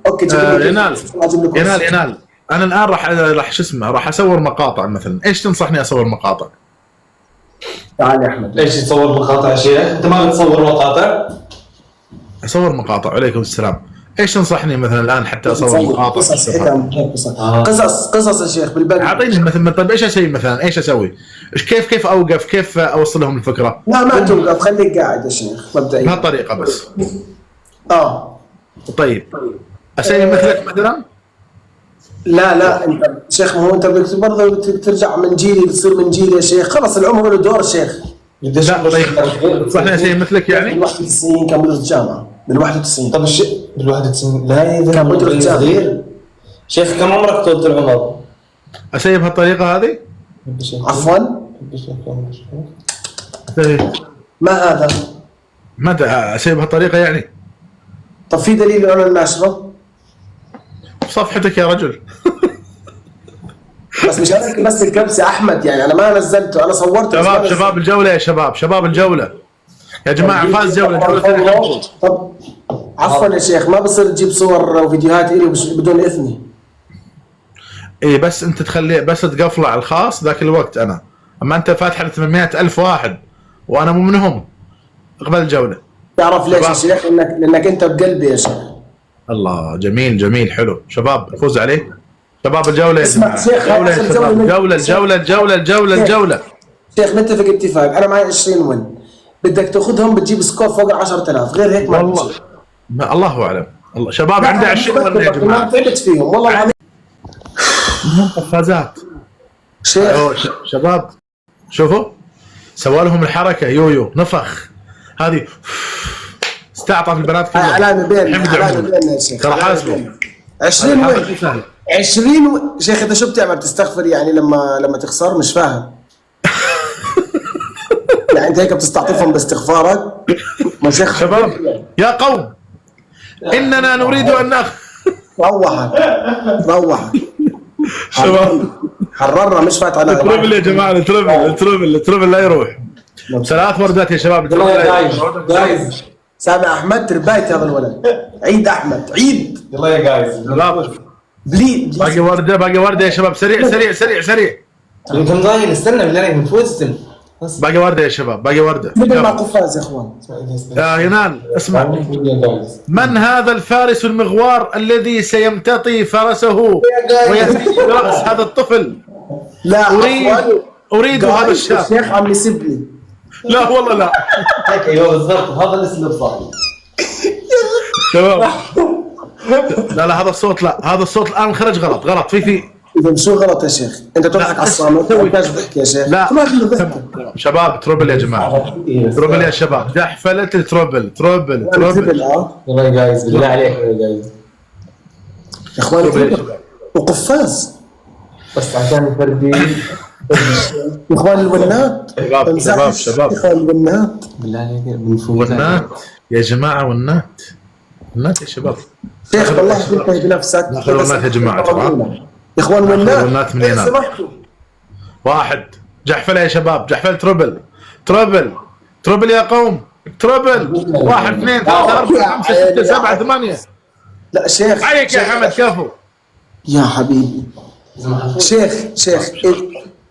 اوكي ينال انا الان راح شو اسمه راح اصور مقاطع مثلا. ايش تنصحني اصور مقاطع؟ تعال يا احمد. ليش تصور مقاطع يا شيخ؟ انت ما بتصور مقاطع؟ اصور مقاطع. وعليكم السلام. ايش تنصحني مثلا الان حتى اصور مقاطع؟ قصص يا شيخ بالبلد. اعطيني مثلا. طيب ايش اسوي مثلا؟ ايش اسوي؟ كيف اوقف؟ كيف اوصل لهم الفكره؟ لا ما توقف خليك قاعد يا شيخ مبدئيا. بهالطريقه بس. طيب اسوي مثلك مثلا؟ لا انت شيخ ما هو انت بدك برضه ترجع من جيلي تصير من جيلي يا شيخ. خلص العمر له دور شيخ. لا طيب صحني اسوي مثلك يعني؟ بال 91 كان مدرس جامعه. بال 91. طب بال 91 لا كان مدرس جامعه. شيخ كم عمرك طولت العمر؟ اسوي بهالطريقه هذه؟ عفوا ما هذا؟ متى اسوي بهالطريقه يعني؟ طب في دليل على الناشرة؟ صفحتك يا رجل. بس مش انا بس الكبسة احمد، يعني انا ما نزلته، انا صورته. شباب الجوله يا شباب الجوله يا جماعه، فاز جوله ثانيه. طب عفوا يا شيخ، ما بصير تجيب صور وفيديوهات الي بدون اذني. اي بس انت تخلي بس تقفله على الخاص ذاك الوقت انا، اما انت فاتح ل 800,000 واحد وانا مو منهم، اقبل الجوله. تعرف ليش يا شيخ؟ لانك انت بقلبي يا شيخ. الله جميل حلو. شباب نفوز عليه شباب الجوله يا اسمع جماعه. شيخ، جوله يا شباب، الجوله. شيخ نتفق اتفاق، انا معي 20 وين، بدك تاخذهم بتجيب سكور فوق 10,000، غير هيك ما والله الله اعلم. الله شباب عندي 20 وين يا جماعه، ما تعبت فيهم والله العظيم. قفازات شيخ شباب شوفوا سووا لهم الحركه يويو نفخ هذه، استعطف البنات كلهم. علامه بيننا يا شيخ، ترى حاسبوا 20 وين 20 شيخ. انت شو بتعمل؟ بتستغفر يعني لما تخسر؟ مش فاهم. يعني انت هيك بتستعطفهم باستغفارك؟ ما شيخ شباب يا قوم اننا نريد ان ناخذ. روحك شباب حررنا، مش فات على التربل يا جماعه، التربل لا يروح. 3 وردات يا شباب. جايز سامع احمد؟ تربايت هذا الولد. عيد احمد، عيد. يلا يا جايز. بليد باقي ورده يا شباب، سريع. انتم ضايعين، استنى بالله نفوز. باقي ورده يا شباب، باقي ورده. مثل ما قفاز يا اخوان. يا ينال اسمع، من هذا الفارس المغوار الذي سيمتطي فرسه ويسحب راس هذا الطفل؟ لا اريد هذا الشاب. الشيخ عم يسبني. لا والله لا. ايوه بالضبط، هذا الاسلوب صحيح. تمام. لا هذا الصوت، لا هذا الصوت الان خرج غلط في اذا شو غلط يا شيخ؟ انت تضحك على الصامت، ما تضحك يا شيخ. لا شباب تروبل يا جماعه، تروبل يا شباب، جحفلة التروبل. يلا يا جايز بالله عليك يا جايز يا اخوان. وقفاز بس عشان الفردي. يا اخوان الونات. شباب يا اخوان الونات بالله عليك بنفوز. ونات يا جماعه، ونات يا شباب. شيخ والله تنتهي بنفسك. ناخذ ونات يا جماعه ترى. يا اخوان ونات من هنا. 1 جحفله يا شباب، جحفله تروبل يا قوم. 1 2 3 4 5 6 7 8. لا شيخ عليك يا حمد كفو يا حبيبي.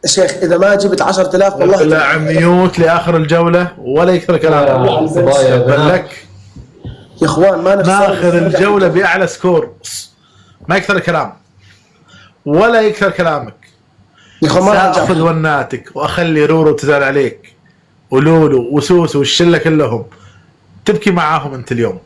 شيخ اذا ما جبت 10,000 والله لا ميوت لاخر الجوله ولا يكثر كلام. لك يا اخوان ما ناخذ الجوله باعلى سكور، ما يكثر الكلام ولا يكثر كلامك يا اخوان. ما ساخذ وناتك واخلي رورو تزال عليك ولولو وسوسو والشله كلهم تبكي معاهم انت اليوم.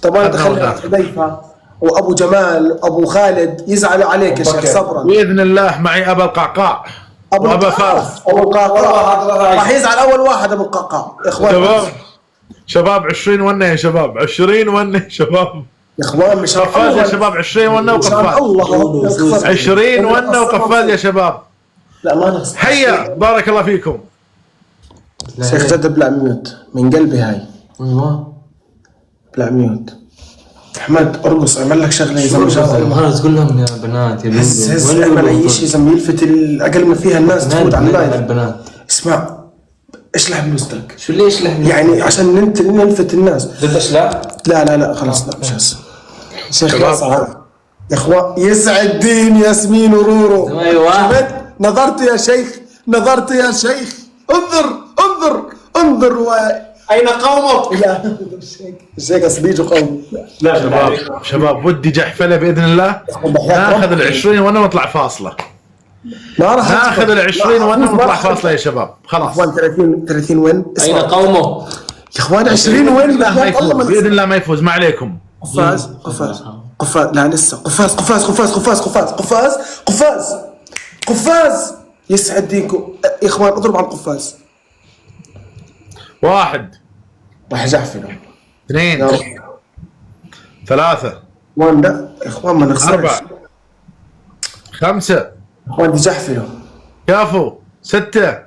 طبعا تخلي حذيفه وابو جمال وابو خالد يزعلوا عليك يا شيخ. صبرا باذن الله. معي ابا القعقاع وابا فارس. ابو القعقاع راح يزعل اول واحد. ابو القعقاع يا اخوان. تمام شباب 20 ونه يا شباب، 20 ونه شباب يا اخوان. مش قفاز يا شباب، 20 ونه وقفاز. 20 ونه وقفاز يا شباب. لا ما نخسر. حيا بارك الله فيكم. شيخ جد بلا ميوت من قلبي هاي. ايوه بلا ميوت. احمد ارقص، اعمل لك شغله يا زلمه. خلص قول لهم يا بنات يا هز اعمل اي شيء زلمه يلفت اقل ما فيها الناس تفوت على اللايف. البنات اسمع اشلح بلوزتك. شو ليش لحم يعني عشان نلفت الناس. بدك اشلح؟ لا خلاص لا مش هسه. شيخ يا اخوان يسعد دين ياسمين ورورو. ايوه نظرت يا شيخ انظر اين قومك؟ لا الشيخ اصبيج قوم. لا شباب ودي جحفله باذن الله. ناخذ ال 20 وانا نطلع فاصله. ما راح ناخذ ال 20 وانا نطلع فاصله يا شباب. خلاص اخوان 30 وين. اين قومه؟ يا اخوان 20 وين. لا ما يفوز باذن الله، ما يفوز. ما عليكم. قفاز لا لسه. قفاز يسعد دينكم يا اخوان. اضرب على القفاز. 1 راح جحفله. 2 3 اخوان. لا اخوان ما نخسرش. 4 5 اخوان دي جحفله. كفو 6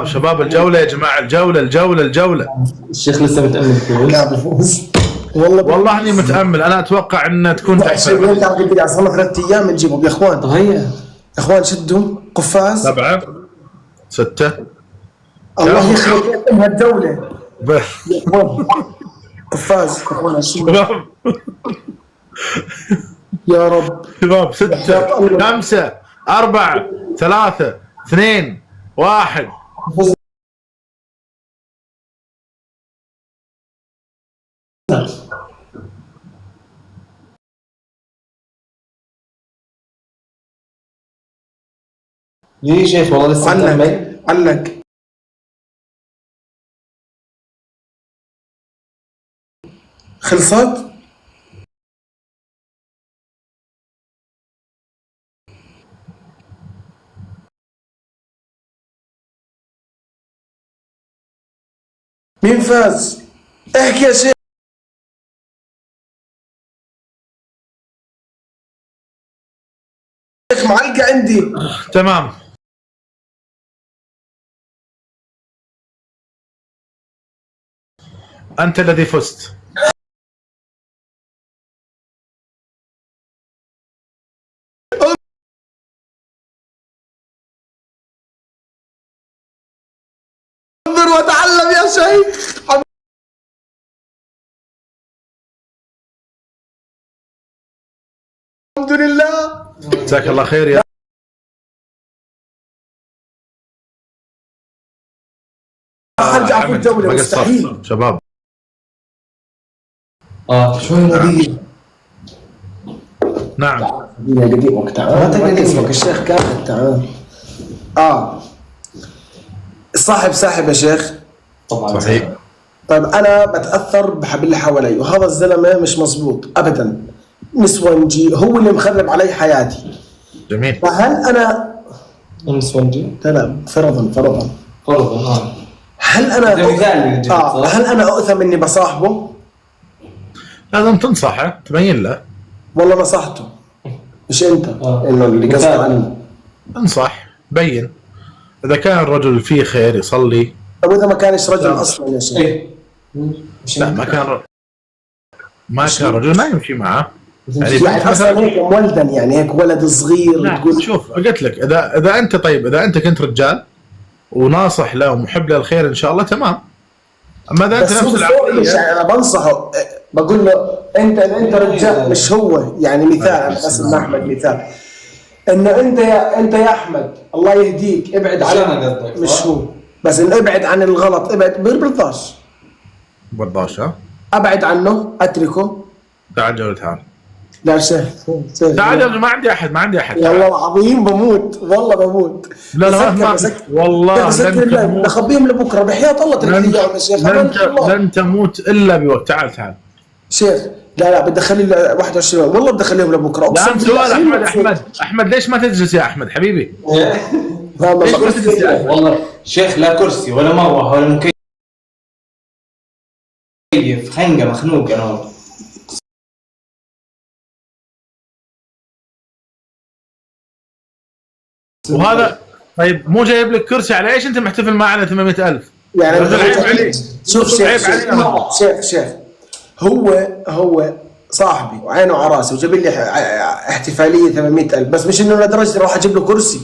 شباب الجولة يا جماعة، الجولة. الشيخ لسه متأمل لا بفوز والله اني متأمل، انا اتوقع ان تكون شوف انت عم تقول صار 3 ايام نجيبهم يا اخوان. طب هيا يا اخوان شدوا قفاز 7 6 الله يخرب ام هالدولة يا اخوان. قفاز يا اخوان شباب يا رب. شباب 6 5 4 3 2 1. ليه شيخ والله لسه متأمل. علق خلصت. مين فاز؟ احكي يا شيخ. معلقة عندي. تمام انت الذي فزت. انظر وتعلم يا شيخ. الحمد لله. جزاك الله خير يا ارجع في الدولة مستحيل. شباب شوي نبيل. نعم يا قديم وقتها ما تقدر اسمك الشيخ كامل. تعال الصاحب يا شيخ. طبعا صحيح. طيب انا بتاثر باللي حوالي، وهذا الزلمه مش مزبوط ابدا، نسوانجي هو اللي مخرب علي حياتي. جميل. فهل انا نسوانجي؟ لا فرضا هل انا هل انا اؤثم اني بصاحبه؟ لازم تنصحه، تبين له. والله نصحته مش انت انه اللي قصد عني. انصح، بين اذا كان الرجل فيه خير يصلي. طب اذا ما كانش رجل اصلا يا شيخ؟ لا ما كان رجل ما يمشي معه. يعني اصلا هيك مولدا، يعني هيك ولد صغير تقول. شوف قلت لك اذا انت طيب، اذا انت كنت رجال وناصح له ومحب له الخير ان شاء الله تمام. اما اذا انت نفس العقليه يعني انا بنصحه، بقول له انت رجال، مش هو يعني مثال. انا اسمع احمد مثال انه انت يا احمد الله يهديك ابعد عن مش هو بس انه ابعد عن الغلط، برضاش ها ابعد عنه اتركه. تعال جولة تعال. لا سهل تعال ما عندي احد والله العظيم بموت لا والله لن نخبيهم لبكره بحياة الله. تركيهم يا شيخ لن تموت الا بوقت. تعال شيخ. لا بدي اخلي 21 والله بدي اخليهم لبكره. لا سؤال احمد ليش ما تجلس يا احمد حبيبي؟ ليش ما تجلس والله شيخ؟ لا كرسي ولا مروحه ولا مكيف، خنقه مخنوق انا. وهذا طيب مو جايب لك كرسي، على ايش انت محتفل معنا 800,000؟ يعني عيب عليك. شوف شيخ هو صاحبي وعينه على راسي وجاب لي احتفاليه 800,000، بس مش انه لدرجه اروح اجيب له كرسي.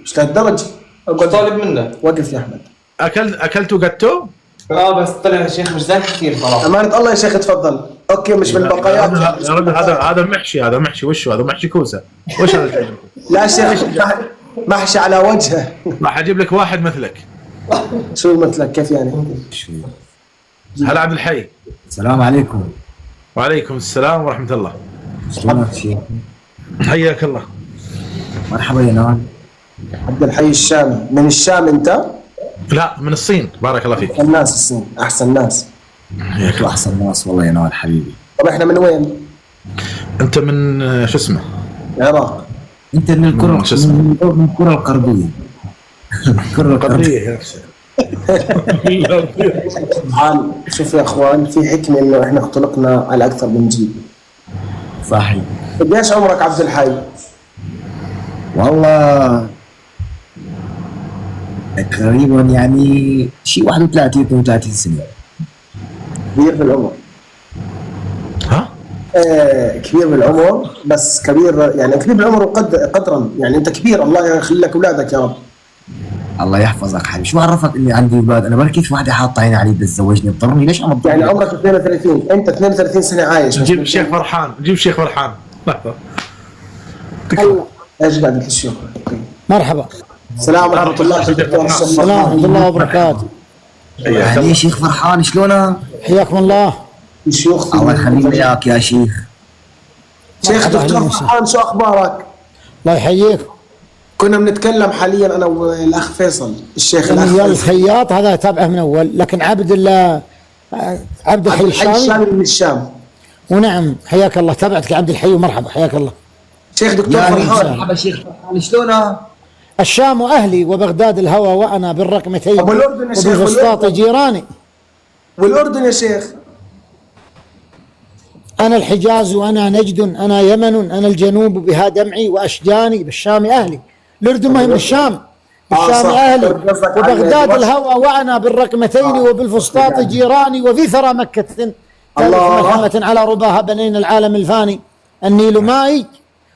مش لهالدرجه. طالب منه. وقف يا احمد. اكلتوا جاتو؟ بس طلع يا شيخ مش ذاك كثير خلاص. امانه الله يا شيخ تفضل. اوكي مش من البقايات يا رجل. هذا محشي وشه؟ هذا محشي كوسه. وش هذا؟ لا شيخ محشي على وجهه. راح اجيب لك واحد مثلك. شو مثلك كيف يعني؟ هلا عبد الحي. السلام عليكم. وعليكم السلام ورحمه الله. شلونك شيخ؟ حياك الله. مرحبا يا نال. عبد الحي الشامي. من الشام انت؟ لا من الصين. بارك الله فيك. الناس الصين احسن ناس. انتوا احسن ناس والله يا نال حبيبي. طب احنا من وين؟ انت من شو اسمه؟ العراق. انت من الكرة شو اسمه؟ من الكرة الغربية. الكرة الغربية. شوف يا اخوان، في حكمة انه احنا اختلقنا على اكثر من جيل. صحيح. قديش عمرك عبد الحي؟ والله تقريبا يعني شيء 31 32 سنه. كبير بالعمر. ها؟ كبير بالعمر، بس كبير يعني كبير بالعمر قدرا، يعني انت كبير، الله يخلي لك اولادك يا رب. الله يحفظك حبيبي. شو عرفك اني عندي اولاد؟ انا بركي في وحده حاطه عيني علي بدها تزوجني، اضطرني. ليش عم تضرني؟ يعني عمرك 32، انت 32 سنه عايش. نجيب الشيخ فرحان، نجيب الشيخ فرحان. لحظه. ايش قاعد الشيخ؟ مرحبا. السلام ورحمه الله وبركاته. السلام ورحمة الله وبركاته. يعني شيخ فرحان شلونك؟ حياكم الله. شيوخ الله يخلينا اياك يا شيخ. شيخ دكتور فرحان، شو اخبارك؟ الله يحييك. كنا بنتكلم حاليا انا والاخ فيصل، الشيخ الاخ رجال فيصل. الخياط هذا تابعه من اول، لكن عبد الله عبد الحي الشامي من الشام. ونعم حياك الله، تابعتك عبد الحي ومرحبا حياك الله. شيخ دكتور يا فرحان. مرحبا شيخ فرحان شلونك؟ الشام أهلي وبغداد الهوى وأنا بالرقمتين أبو الأردن يا شيخ، وبالفسطاط والأردن. جيراني. والأردن يا شيخ. أنا الحجاز وأنا نجد، أنا يمن، أنا الجنوب بها دمعي وأشجاني. بالشام أهلي. الأردن ما هي من الشام، بالشام صح. أهلي قصدك وبغداد عن الهوى وأنا بالرقمتين وبالفسطاط جيراني وفي ثرى مكة ثالث الله. ملحمة على رباها بنينا العالم الفاني. النيل مائي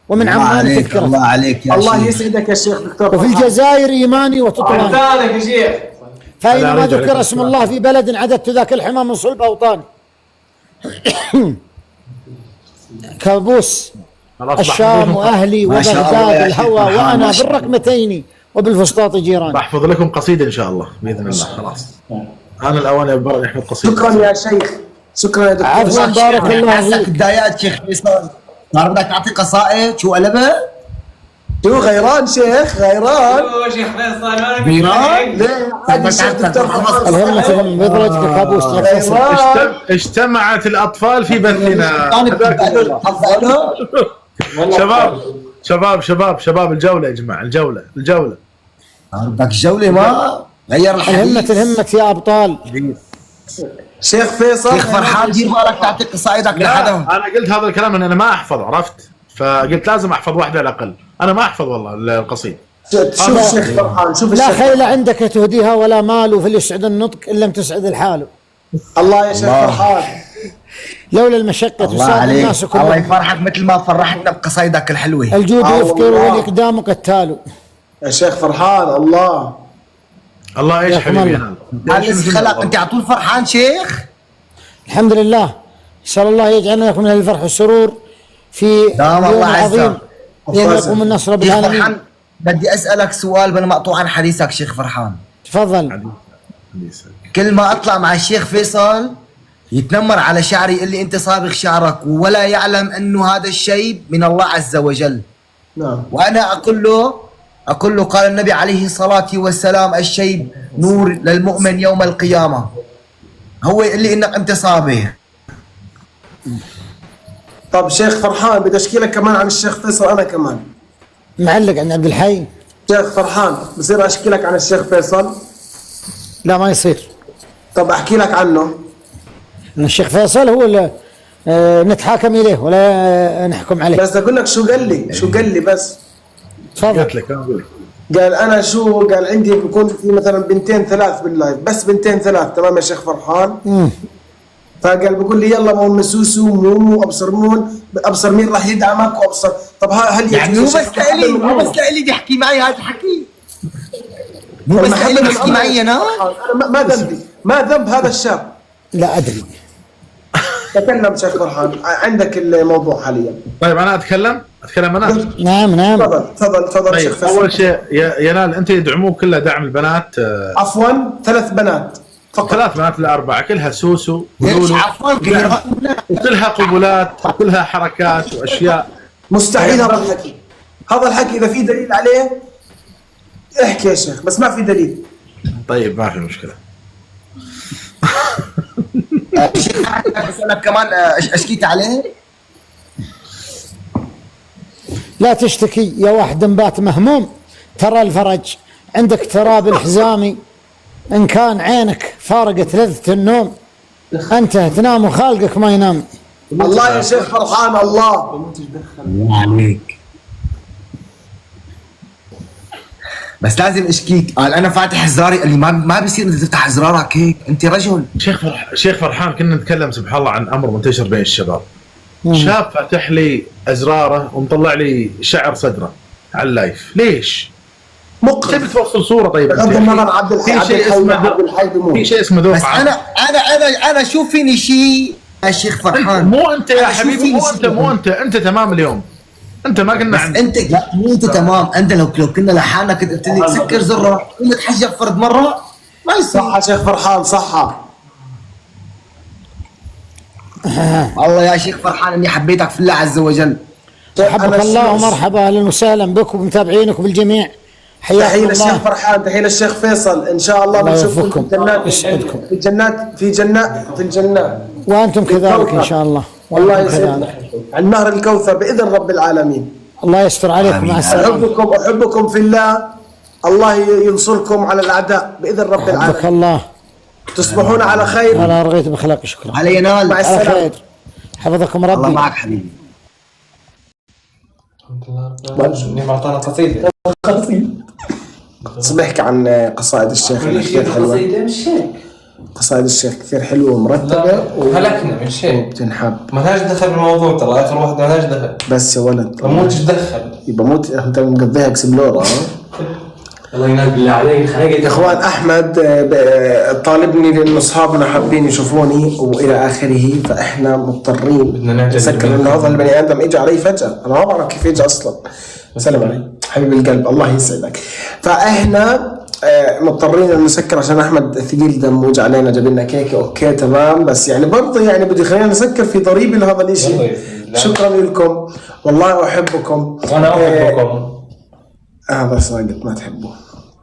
ومن الله عمان عليك، تذكرة. الله عليك يا الله شيخ. يسعدك يا شيخ دكتور وفي فرحان. الجزائر إيماني وتطواني. عدالك يا شيخ. فأينما ذكر اسم الله في بلد عددت ذاك الحمى من صلب أوطاني. كابوس الشام وأهلي ما شاء الله وبغداد يا شيخ الهوى فرحان، وأنا ما شاء الله. بالرقمتين وبالفسطاط جيراني. بحفظ لكم قصيده ان شاء الله باذن الله. خلاص انا الاوان يا برا نحفظ قصيده. شكرا يا شيخ، شكرا يا دكتور. عفوا بارك الله حسك فيك. بدايات شيخ فيصل. صار بدك تعطي قصائد شو قلبها؟ شو غيران شيخ، غيران. شيخ فيصل غيران؟ ليه عادي الشيخ دكتور فرحان. الهمة تهم بضرتك كابوس يا فيصل. اجتمعت الاطفال في بثنا. انا بتقبله. شباب الجوله يا جماعه، الجوله. بدك جولة ما غير الحديث. الهمة يا أبطال. شيخ فيصل. شيخ فرحان دير بالك تعطي قصائدك لحدا. انا قلت هذا الكلام ان انا ما احفظ، عرفت؟ فقلت لازم احفظ واحده على الاقل. انا ما احفظ والله القصيد. شوف الشيخ فرحان، شوف لا الشيخ. خيل عندك تهديها ولا مال، في يسعد النطق إن لم تسعد الحال. الله يا شيخ فرحان. لولا المشقة الله تساعد عليك، الناس الله كلهم. يفرحك مثل ما فرحتنا بقصايدك الحلوة. الجود يفكر والله. والإقدام قتال. يا شيخ فرحان الله. الله ايش ياكم حبيبي الله. انا. هل خلق انت على طول فرحان شيخ؟ الحمد لله. نسأل الله يجعلنا لكم من الفرح والسرور في دام اليوم الله العظيم عزه. يوم يقوم النصر شيخ بالعالمين. فرحان بدي اسالك سؤال بلا مقطوع عن حديثك شيخ فرحان. تفضل. كل ما اطلع مع الشيخ فيصل يتنمر على شعري، يقول لي انت صابغ شعرك ولا يعلم انه هذا الشيء من الله عز وجل. نعم. وانا اقول له قال النبي عليه الصلاه والسلام الشيب نور للمؤمن يوم القيامه. هو يقول لي انك انت صابغ. طب شيخ فرحان بدي اشكي لك كمان عن الشيخ فيصل. انا كمان معلق عند عبد الحي. شيخ فرحان بصير اشكي لك عن الشيخ فيصل. لا ما يصير. طب احكي لك عنه. إن الشيخ فيصل هو اللي نتحاكم إليه ولا نحكم عليه. بس اقول لك شو قال لي بس. تفضل. قلت لك انا اقول لك. قال انا شو قال عندي بكون في مثلا بنتين ثلاث باللايف، بس بنتين ثلاث. تمام يا شيخ فرحان. فقال بقول لي يلا مو مسوسو مو ابصر مين راح يدعمك وابصر. طب هل يعني مو بس لإلي بيحكي معي هذا الحكي. مو بس لإلي بيحكي معي انا. ما ذنبي، ما ذنب هذا الشاب. لا أدري. تكلم شيخ فرحان، عندك الموضوع حاليا. طيب انا اتكلم انا. نعم. تفضل طيب شيخ فيصل. اول شيء ينال انت يدعموك كلها دعم البنات. عفوا 3 بنات فقط. 3 بنات ل4 كلها سوسو ليش ولولو عفوا وكلها قبلات وكلها حركات واشياء. مستحيل هذا الحكي. هذا الحكي اذا في دليل عليه احكي يا شيخ، بس ما في دليل. طيب ما في مشكله. شيخ اسالك كمان اشكيت عليه. لا تشتكي يا واحد نبات مهموم، ترى الفرج عندك تراب الحزامي. إن كان عينك فارقت لذة النوم، أنت تنام وخالقك ما ينام. الله يا شيخ فرحان الله. عليك. بس لازم اشكيك. قال انا فاتح زراري، قال لي ما بيصير انت تفتح زرارك هيك، انت رجل. شيخ فرحان كنا نتكلم سبحان الله عن امر منتشر بين الشباب. شاب فاتح لي ازراره ومطلع لي شعر صدره على اللايف، ليش؟ تبي توصل صوره طيبه. بغض النظر عبد الحي بيموت. في شيء اسمه ذوق. بس انا شوف فيني شيء يا شيخ فرحان. مو انت يا حبيبي، مو انت تمام اليوم. انت ما قلنا بس انت لا مو انت تمام. انت لو كنا لحالنا كنت قلت لي سكر زره ومتحجب فرد مره ما يصير. صح شيخ فرحان صح. الله يا شيخ فرحان اني حبيتك في الله عز وجل. حبك الله ومرحبا، اهلا وسهلا بك وبمتابعينك وبالجميع. حياكم تحية الله. للشيخ فرحان، تحية للشيخ فيصل. ان شاء الله بنشوفكم في الجنات وانتم كذلك ان شاء الله. والله يسعدنا عن نهر الكوثر باذن رب العالمين. الله يستر عليكم. مع السلامه. احبكم في الله. الله ينصركم على الاعداء باذن رب العالمين. حبك الله. تصبحون على خير. انا رغيت بخلاقي. شكرا. على ينال. مع السلامه. على خير. حفظكم ربي. الله معك حبيبي. معطانا قصيده. بحكي عن قصائد الشيخ كثير حلوه. قصائد الشيخ كثير حلوه ومرتبه هلكنا من شيء وبتنحب. ما لهاش دخل بالموضوع، ترى اخر واحد ما لهاش دخل. بس يا ولد بموتش دخل. يبقى موت انت مقضيها بسبلوره. الله ينال بالله عليك. يا اخوان احمد طالبني لانه اصحابنا حابين يشوفوني والى اخره، فاحنا مضطرين نسكر انه هذا البني ادم اجى علي فجاه، انا ما بعرف كيف اجى اصلا. سلام عليك حبيب القلب، الله يسعدك. فاحنا مضطرين ان نسكر عشان احمد ثقيل دم وجع علينا، جاب لنا كيكه. اوكي تمام، بس يعني برضه يعني بده يخلينا نسكر في ضريبه لهذا الشيء. شكرا لكم والله احبكم. وانا احبكم. هذا ساقط ما تحبوه.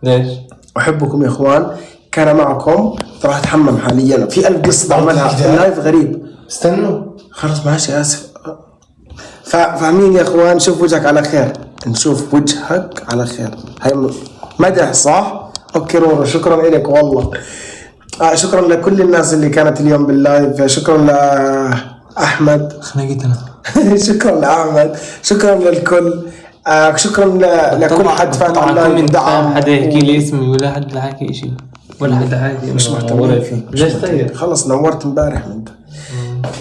ليش؟ احبكم يا اخوان. كان معكم. راح اتحمم حاليا في 1000 قصه بعملها في اللايف غريب. استنوا خلص ماشي اسف. فاهمين يا اخوان؟ شوف وجهك على خير، نشوف وجهك على خير. هاي مدح صح؟ اوكي رورو شكرا لك والله. شكرا لكل الناس اللي كانت اليوم باللايف. شكرا لاحمد. خنقت انا. شكرا لاحمد، شكرا للكل. شكرا لكل حد فات على اللايف ودعم. حدا يحكي لي اسمي ولا حد حكي شيء ولا حد عادي مش مهتمين فيه. ليش طيب؟ خلص نورت امبارح انت.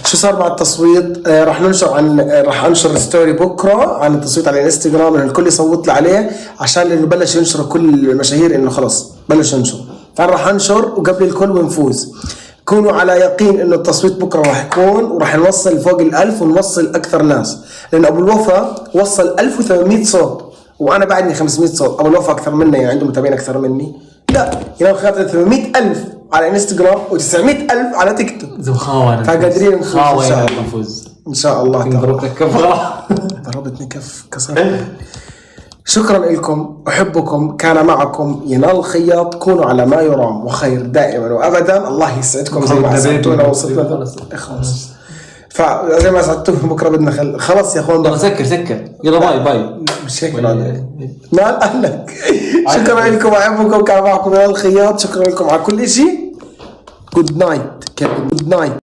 شو صار مع التصويت؟ راح انشر ستوري بكره عن التصويت على الانستغرام، انه الكل يصوت لي عليه عشان انه بلش ينشر كل المشاهير انه خلص بلش ينشر. فانا راح انشر وقبل الكل ونفوز. كونوا على يقين انه التصويت بكره راح يكون وراح نوصل فوق 1000 ونوصل اكثر ناس، لان ابو الوفا وصل 1800 صوت وانا بعدني 500 صوت. ابو الوفا اكثر مني، يعني عنده متابعين اكثر مني. لا يعني خاطر 800,000 على انستغرام و900,000 على تيك توك. زخاوة فقادرين نفوز ان شاء الله. ضربتك كف. ضربتني كف كسر. شكرا لكم، احبكم. كان معكم ينال خياط. كونوا على ما يرام وخير دائما وابدا. الله يسعدكم زي ما سعدتونا وصلتنا. خلاص فزي ما سعدتونا بكره بدنا خلاص يا اخوان. سكر يلا باي. مش هيك لا قالك. شكرا لكم، احبكم. كان معكم ينال خياط. شكرا لكم على كل شيء. جود نايت.